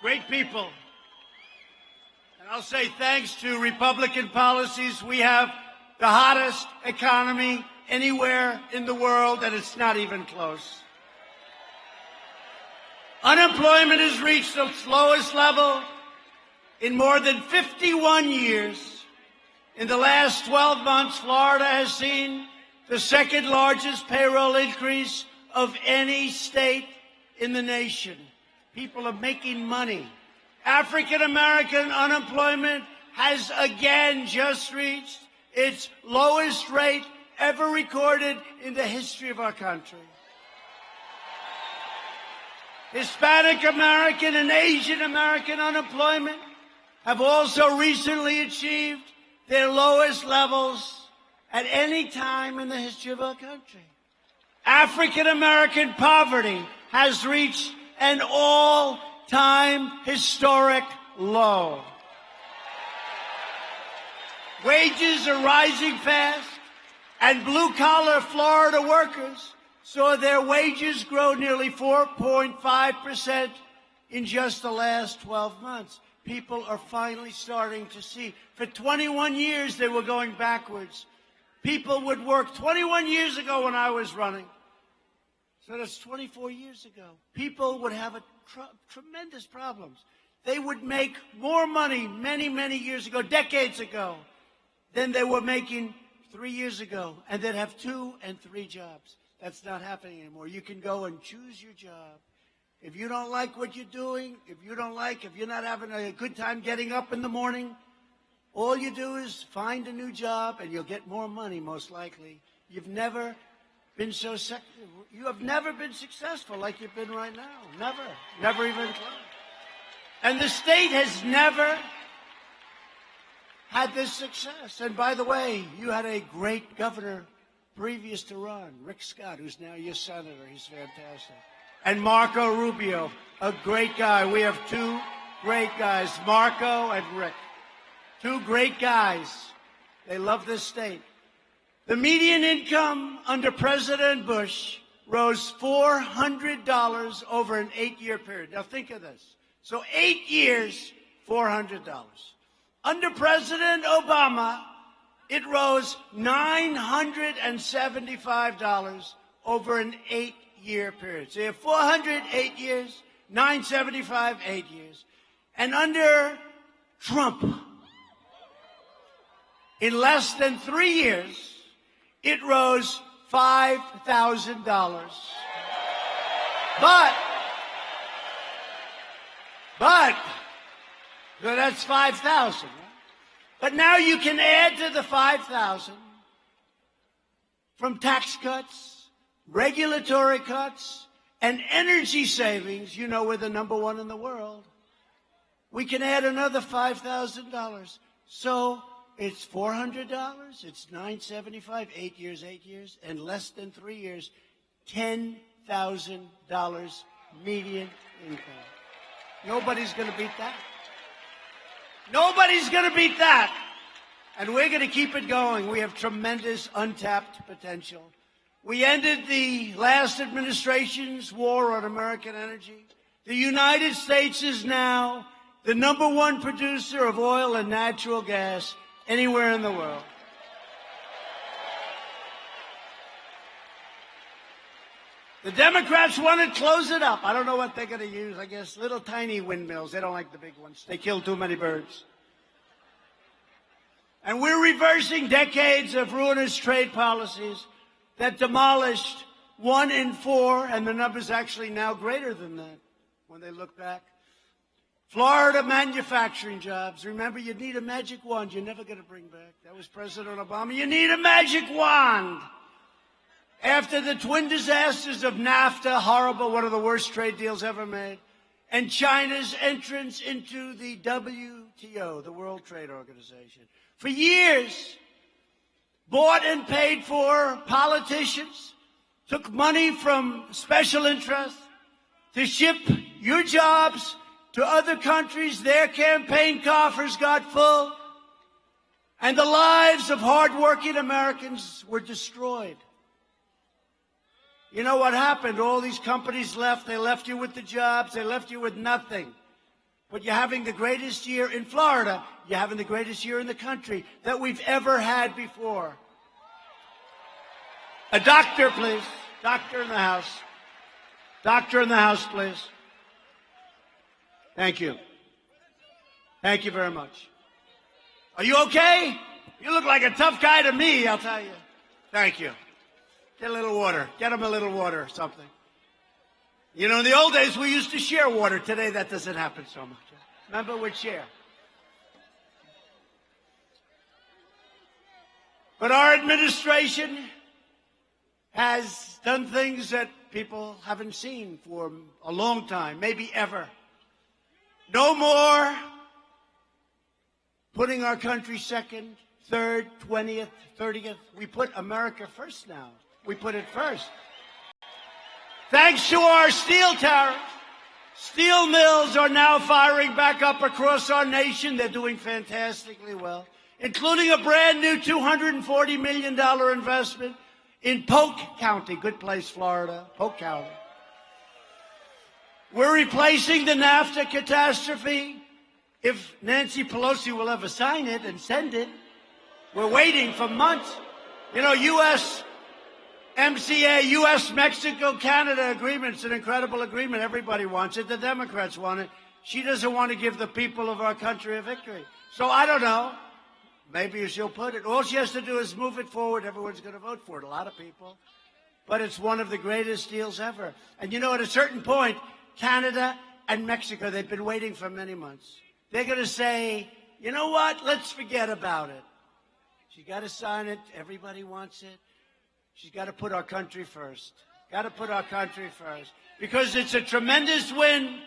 Great people. And I'll say thanks to Republican policies, we have the hottest economy anywhere in the world, and it's not even close. Unemployment has reached its lowest level in more than 51 years. In the last 12 months, Florida has seen the second largest payroll increase of any state in the nation. People are making money. African American unemployment has again just reached its lowest rate ever recorded in the history of our country. Hispanic American and Asian American unemployment have also recently achieved their lowest levels at any time in the history of our country. African American poverty has reached an all-time historic low. Wages are rising fast, and blue-collar Florida workers saw their wages grow nearly 4.5% in just the last 12 months. People are finally starting to see. For 21 years, they were going backwards. People would work 21 years ago when I was running. So that's 24 years ago. People would have tremendous problems. They would make more money many, many years ago, decades ago, than they were making 3 years ago. And they'd have 2 and 3 jobs. That's not happening anymore. You can go and choose your job. If you don't like what you're doing, if you're not having a good time getting up in the morning, all you do is find a new job and you'll get more money, most likely. You have never been successful like you've been right now. Never even close. And the state has never had this success. And by the way, you had a great governor previous to Ron, Rick Scott, who's now your senator. He's fantastic. And Marco Rubio, a great guy. We have 2 great guys, Marco and Rick. 2 great guys. They love this state. The median income under President Bush rose $400 over an 8-year period. Now think of this. So 8 years, $400. Under President Obama, it rose $975 over an 8-year period. So you have 400, 8 years, 975, 8 years. And under Trump, in less than 3 years, it rose $5,000. But, so that's 5,000. Right? But now you can add to the 5,000 from tax cuts, regulatory cuts, and energy savings. You know we're the #1 in the world. We can add another $5,000. So It's $400. It's $975. 8 years, 8 years, and less than 3 years, $10,000 median income. Nobody's going to beat that. Nobody's going to beat that. And we're going to keep it going. We have tremendous untapped potential. We ended the last administration's war on American energy. The United States is now the #1 producer of oil and natural gas anywhere in the world. The Democrats want to close it up. I don't know what they're going to use. I guess little tiny windmills. They don't like the big ones. They kill too many birds. And we're reversing decades of ruinous trade policies that demolished 1 in 4, and the number's actually now greater than that when they look back. Florida manufacturing jobs. Remember, you need a magic wand you're never going to bring back. That was President Obama. You need a magic wand. After the twin disasters of NAFTA, horrible, one of the worst trade deals ever made, and China's entrance into the WTO, the World Trade Organization. For years, bought and paid for politicians took money from special interests to ship your jobs to other countries. Their campaign coffers got full, and the lives of hardworking Americans were destroyed. You know what happened? All these companies left. They left you with the jobs. They left you with nothing. But you're having the greatest year in Florida. You're having the greatest year in the country that we've ever had before. A doctor, please. Doctor in the house. Doctor in the house, please. Thank you. Thank you very much. Are you okay? You look like a tough guy to me, I'll tell you. Thank you. Get a little water. Get him a little water or something. You know, in the old days, we used to share water. Today, that doesn't happen so much. Remember, we'd share. But our administration has done things that people haven't seen for a long time, maybe ever. No more putting our country second, third, 20th, 30th. We put America first now. We put it first. Thanks to our steel tariffs, steel mills are now firing back up across our nation. They're doing fantastically well, including a brand new $240 million investment in Polk County, good place, Florida, Polk County. We're replacing the NAFTA catastrophe. If Nancy Pelosi will ever sign it and send it, we're waiting for months. You know, USMCA, U.S.-Mexico-Canada agreement, it's an incredible agreement. Everybody wants it. The Democrats want it. She doesn't want to give the people of our country a victory. So I don't know. Maybe she'll put it. All she has to do is move it forward. Everyone's going to vote for it, a lot of people. But it's one of the greatest deals ever. And you know, at a certain point, Canada and Mexico, they've been waiting for many months. They're going to say, you know what, let's forget about it. She's got to sign it. Everybody wants it. She's got to put our country first. Got to put our country first. Because it's a tremendous win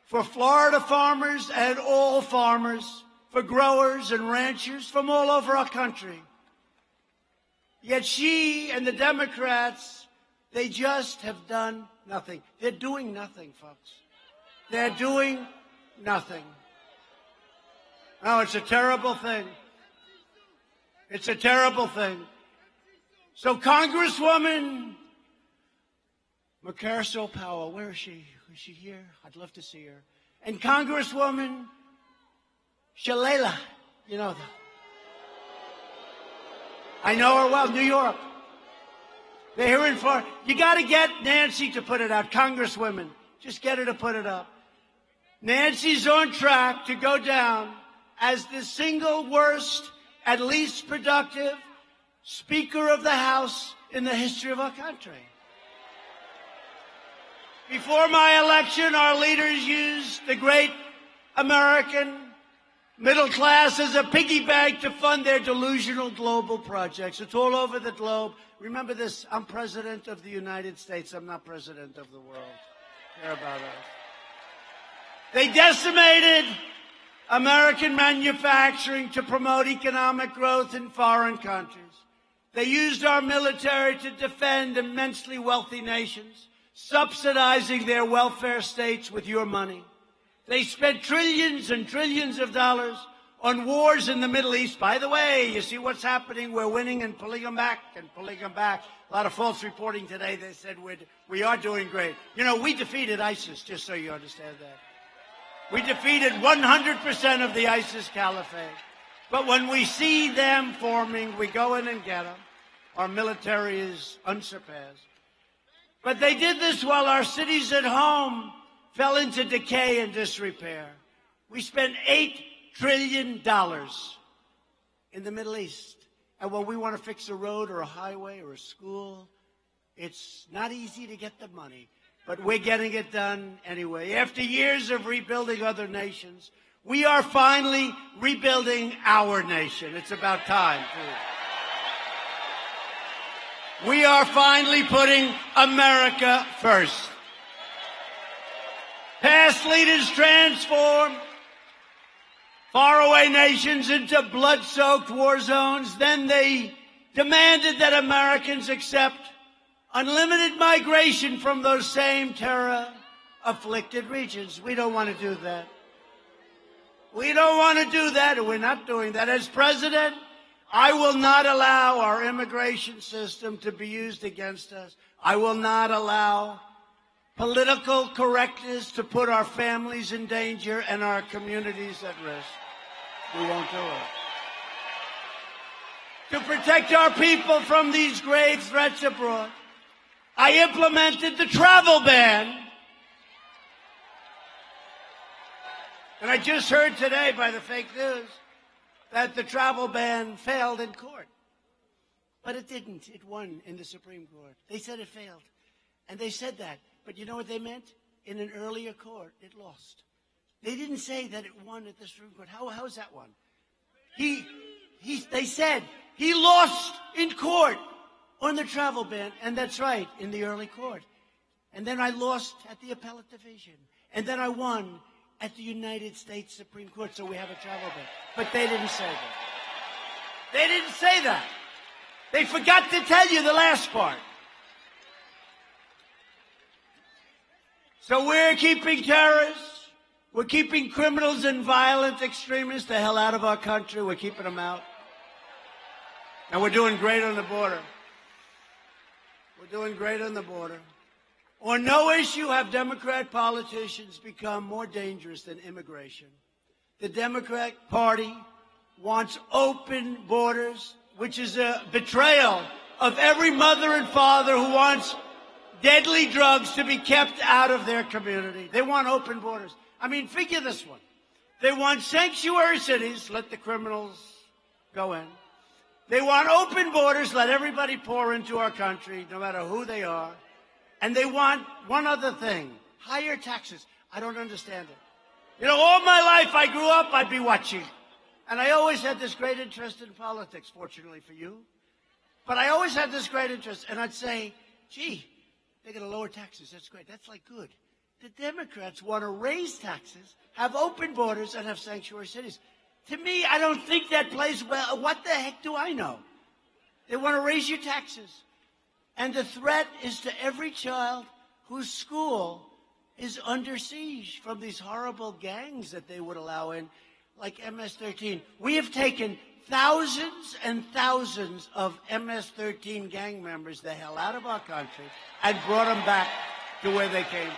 for Florida farmers and all farmers, for growers and ranchers from all over our country. Yet she and the Democrats, they just have done nothing. They're doing nothing, folks. They're doing nothing. Oh, it's a terrible thing. It's a terrible thing. So Congresswoman McCarcel Powell, where is she? Is she here? I'd love to see her. And Congresswoman Shalala, you know that. I know her well, New York. They're here in Florida. You got to get Nancy to put it out. Congresswomen, just get her to put it up. Nancy's on track to go down as the single worst and least productive Speaker of the House in the history of our country. Before my election, our leaders used the great American middle class as a piggy bank to fund their delusional global projects. It's all over the globe. Remember this, I'm president of the United States. I'm not president of the world. Care about us. They decimated American manufacturing to promote economic growth in foreign countries. They used our military to defend immensely wealthy nations, subsidizing their welfare states with your money. They spent trillions and trillions of dollars on wars in the Middle East. By the way, you see what's happening? We're winning and pulling them back and pulling them back. A lot of false reporting today. They said we are doing great. You know, we defeated ISIS, just so you understand that. We defeated 100% of the ISIS caliphate. But when we see them forming, we go in and get them. Our military is unsurpassed. But they did this while our cities at home fell into decay and disrepair. We spent $8 trillion in the Middle East. And when we want to fix a road or a highway or a school, it's not easy to get the money. But we're getting it done anyway. After years of rebuilding other nations, we are finally rebuilding our nation. It's about time, too. We are finally putting America first. Past leaders transformed faraway nations into blood-soaked war zones. Then they demanded that Americans accept unlimited migration from those same terror-afflicted regions. We don't want to do that. We don't want to do that, and we're not doing that. As president, I will not allow our immigration system to be used against us. I will not allow political correctness to put our families in danger and our communities at risk. We won't do it. To protect our people from these grave threats abroad, I implemented the travel ban. And I just heard today by the fake news that the travel ban failed in court. But it didn't. It won in the Supreme Court. They said it failed. And they said that. But you know what they meant? In an earlier court, it lost. They didn't say that it won at the Supreme Court. How is that one? They said he lost in court on the travel ban. And that's right, in the early court. And then I lost at the appellate division. And then I won at the United States Supreme Court, so we have a travel ban. But they didn't say that. They didn't say that. They forgot to tell you the last part. So we're keeping terrorists, we're keeping criminals and violent extremists the hell out of our country. We're keeping them out. And we're doing great on the border. We're doing great on the border. On no issue have Democrat politicians become more dangerous than immigration. The Democrat Party wants open borders, which is a betrayal of every mother and father who wants deadly drugs to be kept out of their community. They want open borders. I mean, figure this one. They want sanctuary cities, let the criminals go in. They want open borders, let everybody pour into our country, no matter who they are. And they want one other thing, higher taxes. I don't understand it. You know, all my life I grew up, I'd be watching. And I always had this great interest in politics, fortunately for you. But I always had this great interest. And I'd say, gee, they're going to lower taxes. That's great. That's like good. The Democrats want to raise taxes, have open borders, and have sanctuary cities. To me, I don't think that plays well. What the heck do I know? They want to raise your taxes. And the threat is to every child whose school is under siege from these horrible gangs that they would allow in, like MS-13. We have taken thousands and thousands of MS-13 gang members the hell out of our country and brought them back to where they came from.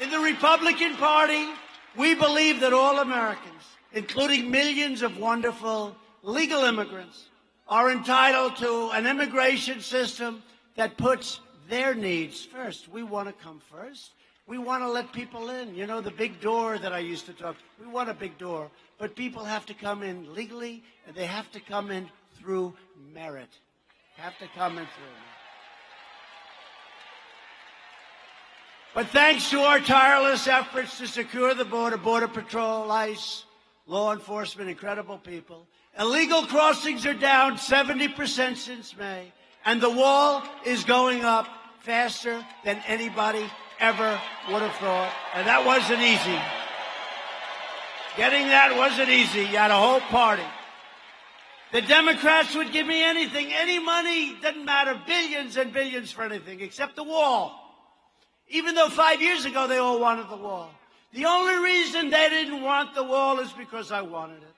In the Republican Party, we believe that all Americans, including millions of wonderful legal immigrants, are entitled to an immigration system that puts their needs first. We want to come first. We want to let people in. You know, the big door that I used to talk, we want a big door. But people have to come in legally, and they have to come in through merit. Have to come in through merit. But thanks to our tireless efforts to secure the border, Border Patrol, ICE, law enforcement, incredible people, illegal crossings are down 70% since May, and the wall is going up faster than anybody ever would have thought. And that wasn't easy. Getting that wasn't easy. You had a whole party. The Democrats would give me anything, any money, doesn't matter, billions and billions for anything except the wall. Even though 5 years ago they all wanted the wall. The only reason they didn't want the wall is because I wanted it.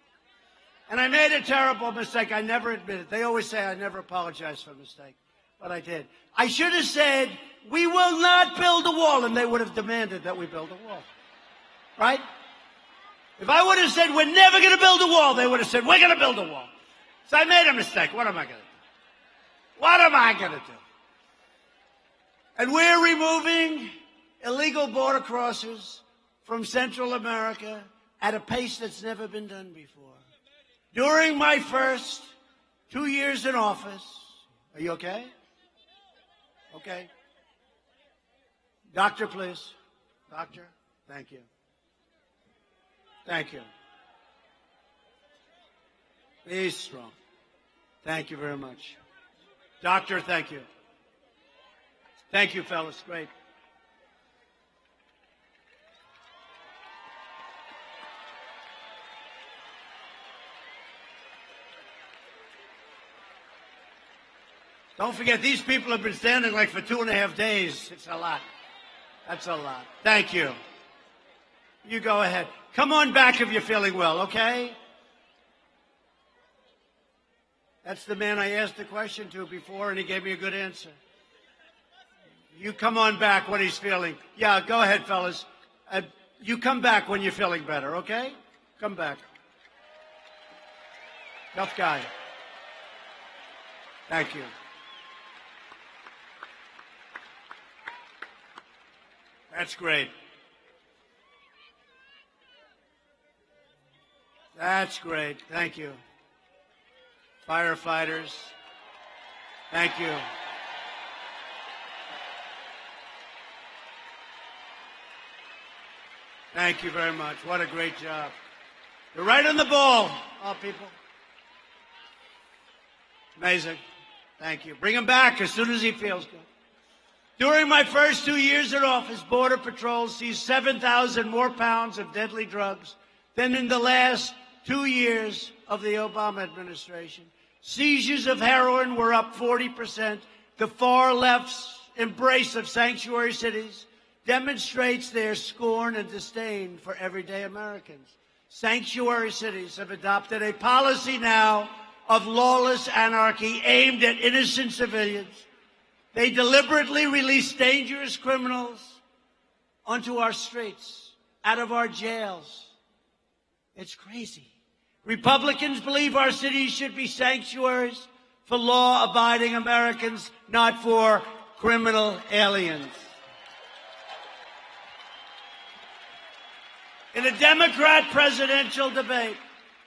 And I made a terrible mistake. I never admit it. They always say I never apologize for a mistake, but I did. I should have said, we will not build a wall, and they would have demanded that we build a wall. Right? If I would have said, we're never going to build a wall, they would have said, we're going to build a wall. So I made a mistake. What am I going to do? What am I going to do? And we're removing illegal border crossers from Central America at a pace that's never been done before. During my first 2 years in office, are you okay? Okay. Doctor, please. Doctor, thank you. Thank you. Be strong. Thank you very much. Doctor, thank you. Thank you, fellas. Great. Don't forget, these people have been standing like for 2.5 days. It's a lot. That's a lot. Thank you. You go ahead. Come on back if you're feeling well, okay? That's the man I asked the question to before, and he gave me a good answer. You come on back when he's feeling. Yeah, go ahead, fellas. You come back when you're feeling better, okay? Come back. Tough guy. Thank you. That's great. That's great. Thank you. Firefighters, thank you. Thank you very much. What a great job. You're right on the ball, all people. Amazing. Thank you. Bring him back as soon as he feels good. During my first 2 years in office, Border Patrol seized 7,000 more pounds of deadly drugs than in the last 2 years of the Obama administration. Seizures of heroin were up 40%. The far left's embrace of sanctuary cities demonstrates their scorn and disdain for everyday Americans. Sanctuary cities have adopted a policy now of lawless anarchy aimed at innocent civilians. They deliberately release dangerous criminals onto our streets, out of our jails. It's crazy. Republicans believe our cities should be sanctuaries for law-abiding Americans, not for criminal aliens. In a Democrat presidential debate,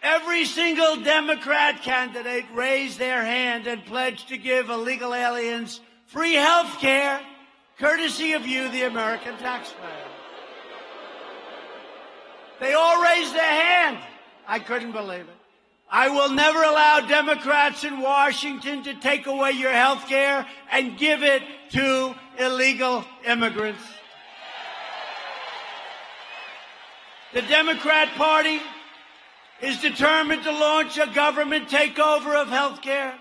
every single Democrat candidate raised their hand and pledged to give illegal aliens free health care, courtesy of you, the American taxpayer. They all raised their hand. I couldn't believe it. I will never allow Democrats in Washington to take away your health care and give it to illegal immigrants. The Democrat Party is determined to launch a government takeover of health care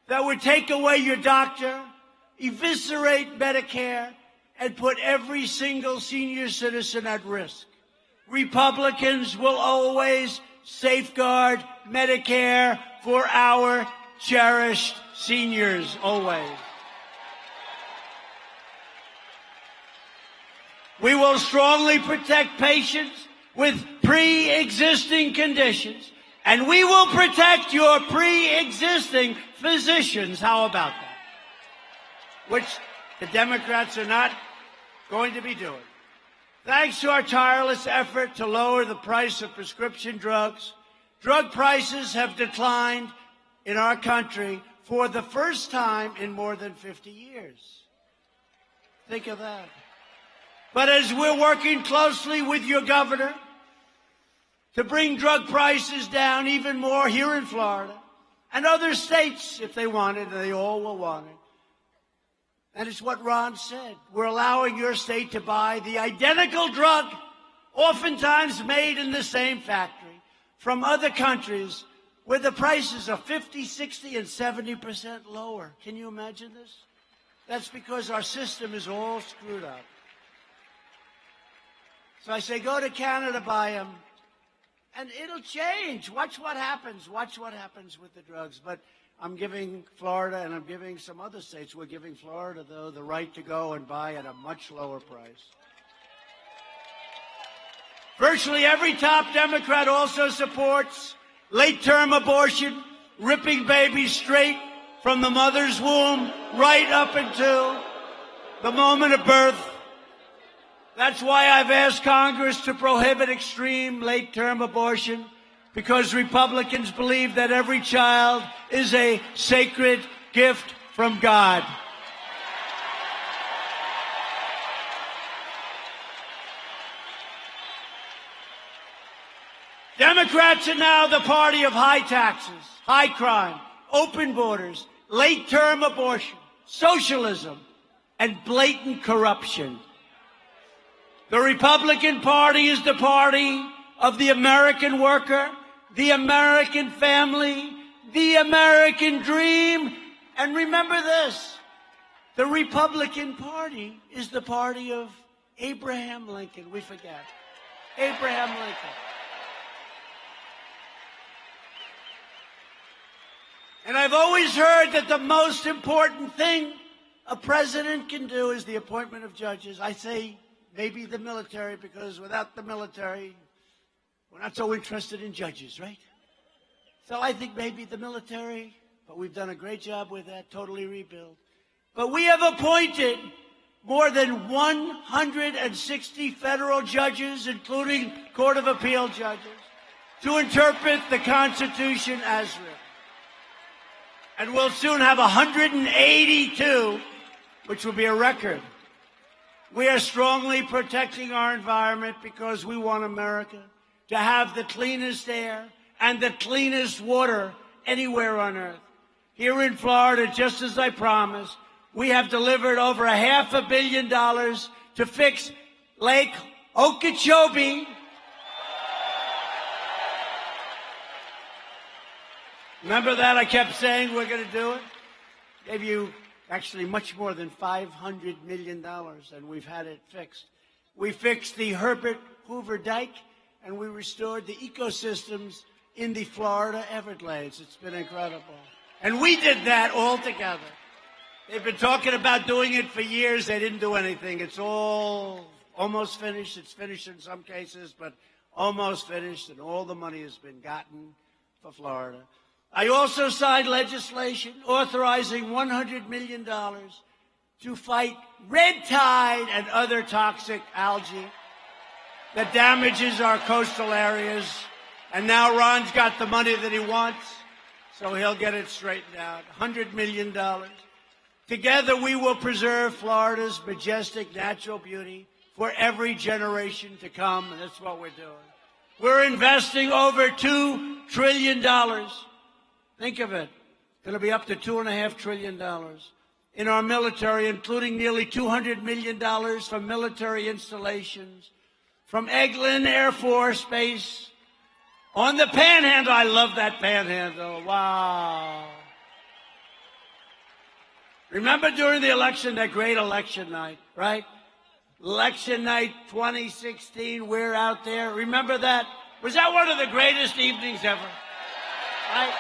that would take away your doctor, eviscerate Medicare, and put every single senior citizen at risk. Republicans will always safeguard Medicare for our cherished seniors, always. We will strongly protect patients with pre-existing conditions, and we will protect your pre-existing physicians. How about that? Which the Democrats are not going to be doing. Thanks to our tireless effort to lower the price of prescription drugs, drug prices have declined in our country for the first time in more than 50 years. Think of that. But as we're working closely with your governor to bring drug prices down even more here in Florida, and other states, if they want it, they all will want it. And it's what Ron said. We're allowing your state to buy the identical drug oftentimes made in the same factory from other countries where the prices are 50, 60, and 70% lower. Can you imagine this? That's because our system is all screwed up. So I say, go to Canada, buy them, and it'll change. Watch what happens. Watch what happens with the drugs. But I'm giving Florida, and I'm giving some other states, we're giving Florida, though, the right to go and buy at a much lower price. Virtually every top Democrat also supports late-term abortion, ripping babies straight from the mother's womb right up until the moment of birth. That's why I've asked Congress to prohibit extreme late-term abortion, because Republicans believe that every child is a sacred gift from God. Democrats are now the party of high taxes, high crime, open borders, late-term abortion, socialism, and blatant corruption. The Republican Party is the party of the American worker, the American family, the American dream. And remember this, the Republican Party is the party of Abraham Lincoln. We forget. Abraham Lincoln. And I've always heard that the most important thing a president can do is the appointment of judges. I say maybe the military, because without the military, we're not so interested in judges, right? So I think maybe the military, but we've done a great job with that, totally rebuild. But we have appointed more than 160 federal judges, including Court of Appeal judges, to interpret the Constitution as written. And we'll soon have 182, which will be a record. We are strongly protecting our environment because we want America to have the cleanest air and the cleanest water anywhere on earth. Here in Florida, just as I promised, we have delivered over $500 million to fix Lake Okeechobee. Remember that? I kept saying we're going to do it. Gave you actually much more than $500 million, and we've had it fixed. We fixed the Herbert Hoover Dike, and we restored the ecosystems in the Florida Everglades. It's been incredible. And we did that all together. They've been talking about doing it for years. They didn't do anything. It's all almost finished. It's finished in some cases, but almost finished, and all the money has been gotten for Florida. I also signed legislation authorizing $100 million to fight red tide and other toxic algae that damages our coastal areas. And now Ron's got the money that he wants, so he'll get it straightened out. $100 million. Together we will preserve Florida's majestic natural beauty for every generation to come, and that's what we're doing. We're investing over $2 trillion. Think of it. It's going to be up to $2.5 trillion in our military, including nearly $200 million from military installations, from Eglin Air Force Base, on the Panhandle. I love that Panhandle. Wow. Remember during the election, that great election night, right? Election night 2016, we're out there. Remember that? Was that one of the greatest evenings ever? Right?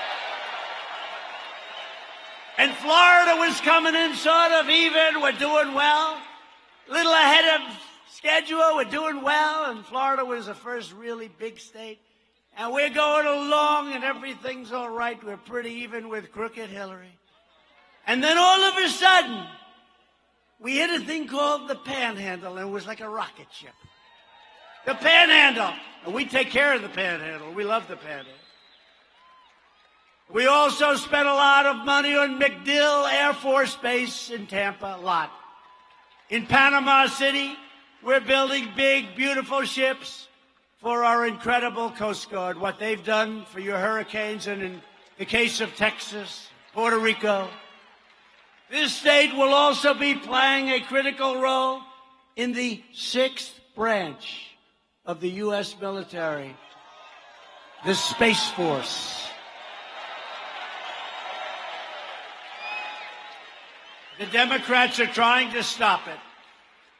And Florida was coming in sort of even. We're doing well. A little ahead of schedule. We're doing well. And Florida was the first really big state. And we're going along and everything's all right. We're pretty even with crooked Hillary. And then all of a sudden, we hit a thing called the Panhandle, and it was like a rocket ship. The Panhandle. And we take care of the Panhandle. We love the Panhandle. We also spent a lot of money on MacDill Air Force Base in Tampa, a lot. In Panama City, we're building big, beautiful ships for our incredible Coast Guard, what they've done for your hurricanes, and in the case of Texas, Puerto Rico. This state will also be playing a critical role in the 6th branch of the U.S. military, the Space Force. The Democrats are trying to stop it.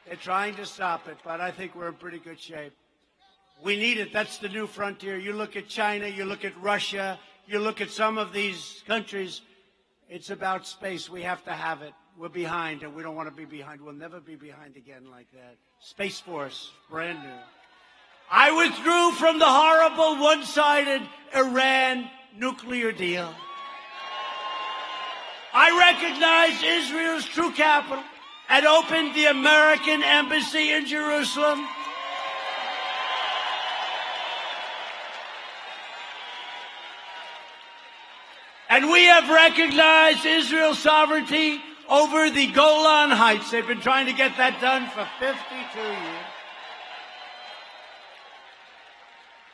They're trying to stop it, but I think we're in pretty good shape. We need it. That's the new frontier. You look at China, you look at Russia, you look at some of these countries, it's about space. We have to have it. We're behind, and we don't want to be behind. We'll never be behind again like that. Space Force, brand new. I withdrew from the horrible one-sided Iran nuclear deal. I recognized Israel's true capital and opened the American embassy in Jerusalem. And we have recognized Israel's sovereignty over the Golan Heights. They've been trying to get that done for 52 years.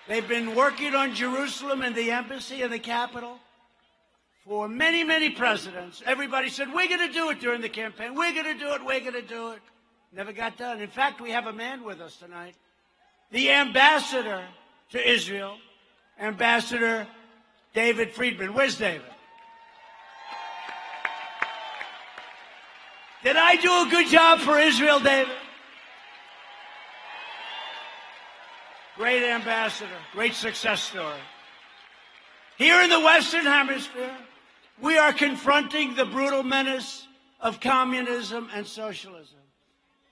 They've been working on Jerusalem and the embassy and the capital for many, many presidents. Everybody said, we're going to do it during the campaign. We're going to do it. We're going to do it. Never got done. In fact, we have a man with us tonight, the ambassador to Israel, Ambassador David Friedman. Where's David? Did I do a good job for Israel, David? Great ambassador, great success story. Here in the Western Hemisphere, we are confronting the brutal menace of communism and socialism.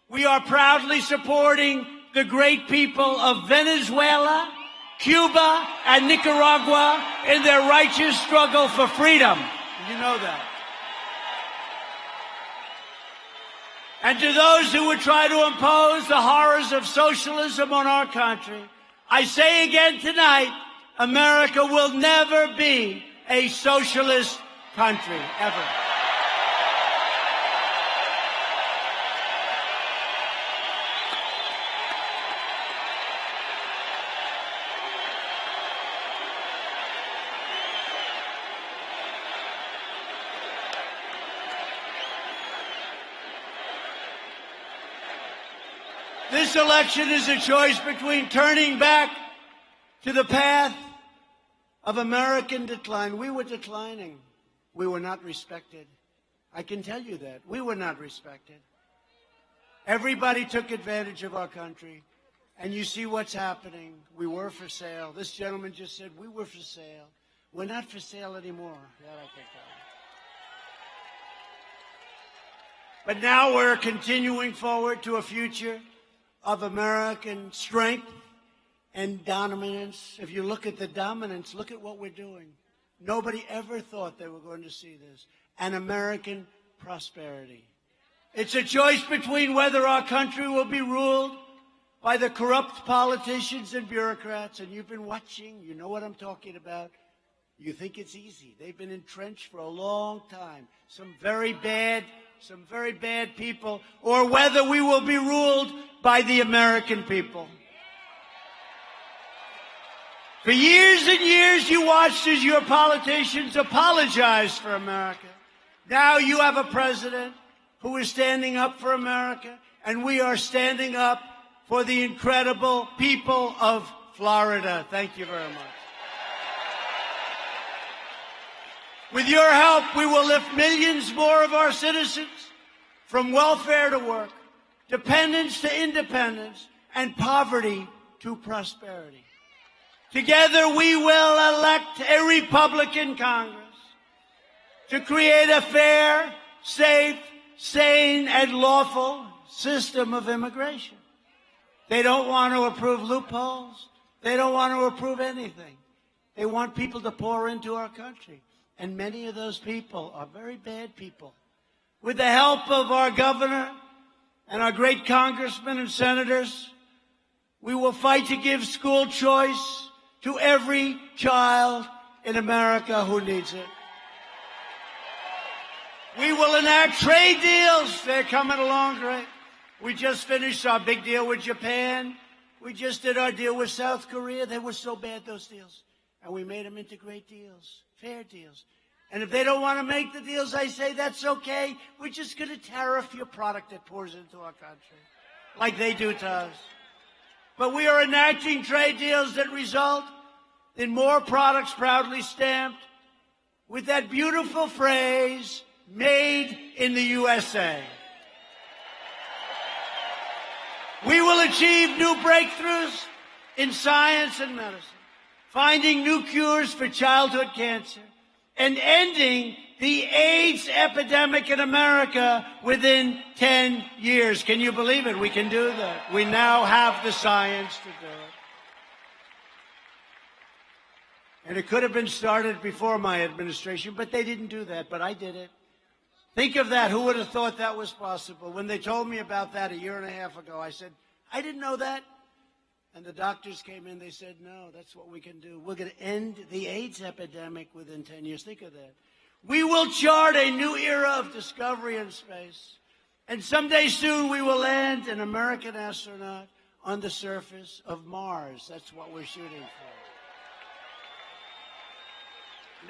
We are proudly supporting the great people of Venezuela, Cuba, and Nicaragua in their righteous struggle for freedom. You know that. And to those who would try to impose the horrors of socialism on our country, I say again tonight, America will never be a socialist country, ever. This election is a choice between turning back to the path of American decline. We were declining. We were not respected. I can tell you that. We were not respected. Everybody took advantage of our country. And you see what's happening. We were for sale. This gentleman just said, we were for sale. We're not for sale anymore. That I can tell you. But now we're continuing forward to a future of American strength and dominance. If you look at the dominance, look at what we're doing. Nobody ever thought they were going to see this. And American prosperity. It's a choice between whether our country will be ruled by the corrupt politicians and bureaucrats. And you've been watching. You know what I'm talking about. You think it's easy. They've been entrenched for a long time. Some very bad people. Or whether we will be ruled by the American people. For years and years, you watched as your politicians apologized for America. Now you have a president who is standing up for America, and we are standing up for the incredible people of Florida. Thank you very much. With your help, we will lift millions more of our citizens from welfare to work, dependence to independence, and poverty to prosperity. Together, we will elect a Republican Congress to create a fair, safe, sane, and lawful system of immigration. They don't want to approve loopholes. They don't want to approve anything. They want people to pour into our country. And many of those people are very bad people. With the help of our governor and our great congressmen and senators, we will fight to give school choice to every child in America who needs it. We will enact trade deals. They're coming along great. We just finished our big deal with Japan. We just did our deal with South Korea. They were so bad, those deals. And we made them into great deals, fair deals. And if they don't want to make the deals, I say, that's okay. We're just going to tariff your product that pours into our country, like they do to us. But we are enacting trade deals that result in more products proudly stamped with that beautiful phrase, made in the USA. We will achieve new breakthroughs in science and medicine, finding new cures for childhood cancer, and ending the AIDS epidemic in America within 10 years. Can you believe it? We can do that. We now have the science to do it. And it could have been started before my administration, but they didn't do that, but I did it. Think of that. Who would have thought that was possible? When they told me about that a year and a half ago, I said, I didn't know that. And the doctors came in, they said, no, that's what we can do. We're going to end the AIDS epidemic within 10 years. Think of that. We will chart a new era of discovery in space. And someday soon we will land an American astronaut on the surface of Mars. That's what we're shooting for.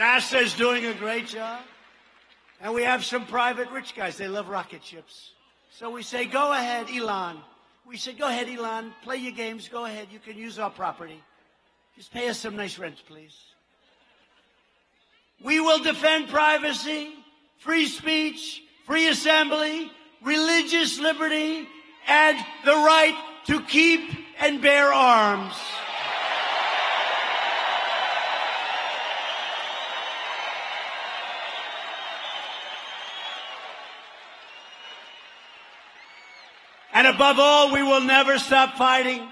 NASA's doing a great job. And we have some private rich guys. They love rocket ships. So we say, go ahead, Elon. We said, go ahead, Elon, play your games, go ahead, you can use our property. Just pay us some nice rent, please. We will defend privacy, free speech, free assembly, religious liberty, and the right to keep and bear arms. And above all, we will never stop fighting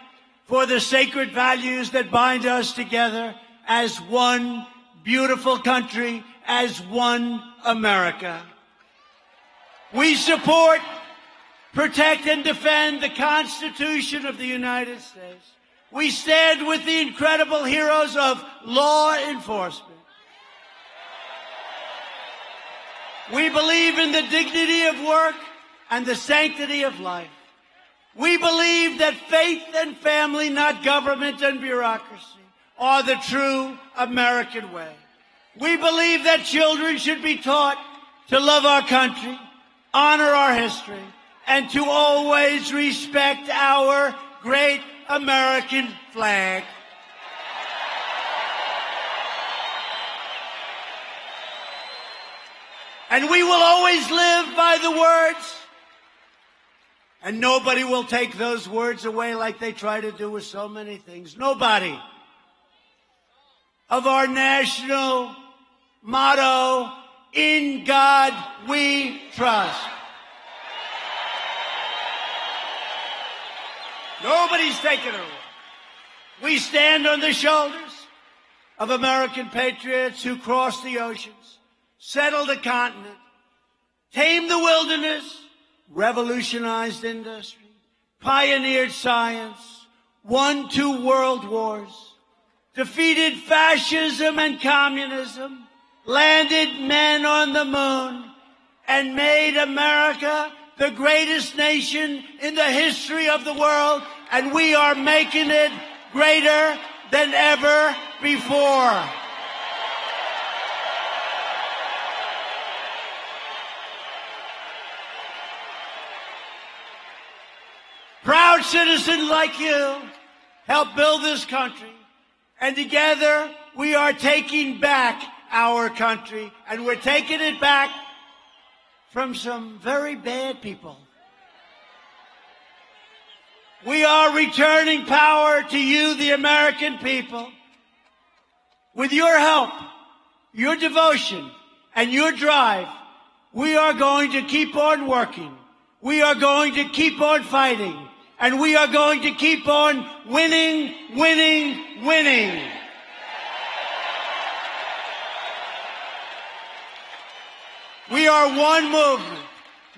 for the sacred values that bind us together as one beautiful country, as one America. We support, protect, and defend the Constitution of the United States. We stand with the incredible heroes of law enforcement. We believe in the dignity of work and the sanctity of life. We believe that faith and family, not government and bureaucracy, are the true American way. We believe that children should be taught to love our country, honor our history, and to always respect our great American flag. And we will always live by the words. And nobody will take those words away like they try to do with so many things. Nobody. Of our national motto, in God we trust. Nobody's taking it away. We stand on the shoulders of American patriots who crossed the oceans, settled a continent, tamed the wilderness, revolutionized industry, pioneered science, won 2 world wars, defeated fascism and communism, landed men on the moon, and made America the greatest nation in the history of the world, and we are making it greater than ever before. Proud citizens like you help build this country, and together we are taking back our country, and we're taking it back from some very bad people. We are returning power to you, the American people. With your help, your devotion, and your drive, we are going to keep on working. We are going to keep on fighting. And we are going to keep on winning, winning, winning. We are one movement,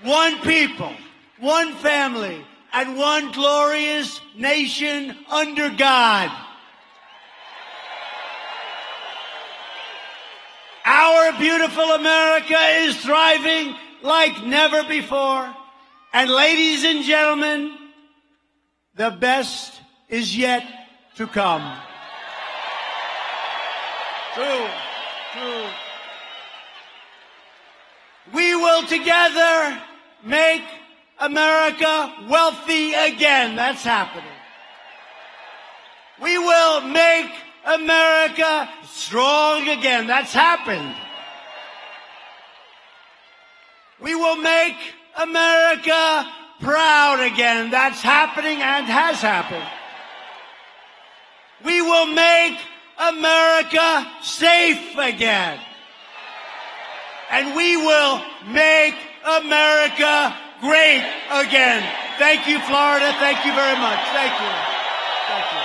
one people, one family, and one glorious nation under God. Our beautiful America is thriving like never before. And ladies and gentlemen, the best is yet to come. True. We will together make America wealthy again. That's happening. We will make America strong again. That's happened. We will make America proud again. That's happening and has happened. We will make America safe again. And we will make America great again. Thank you, Florida. Thank you very much. Thank you. Thank you.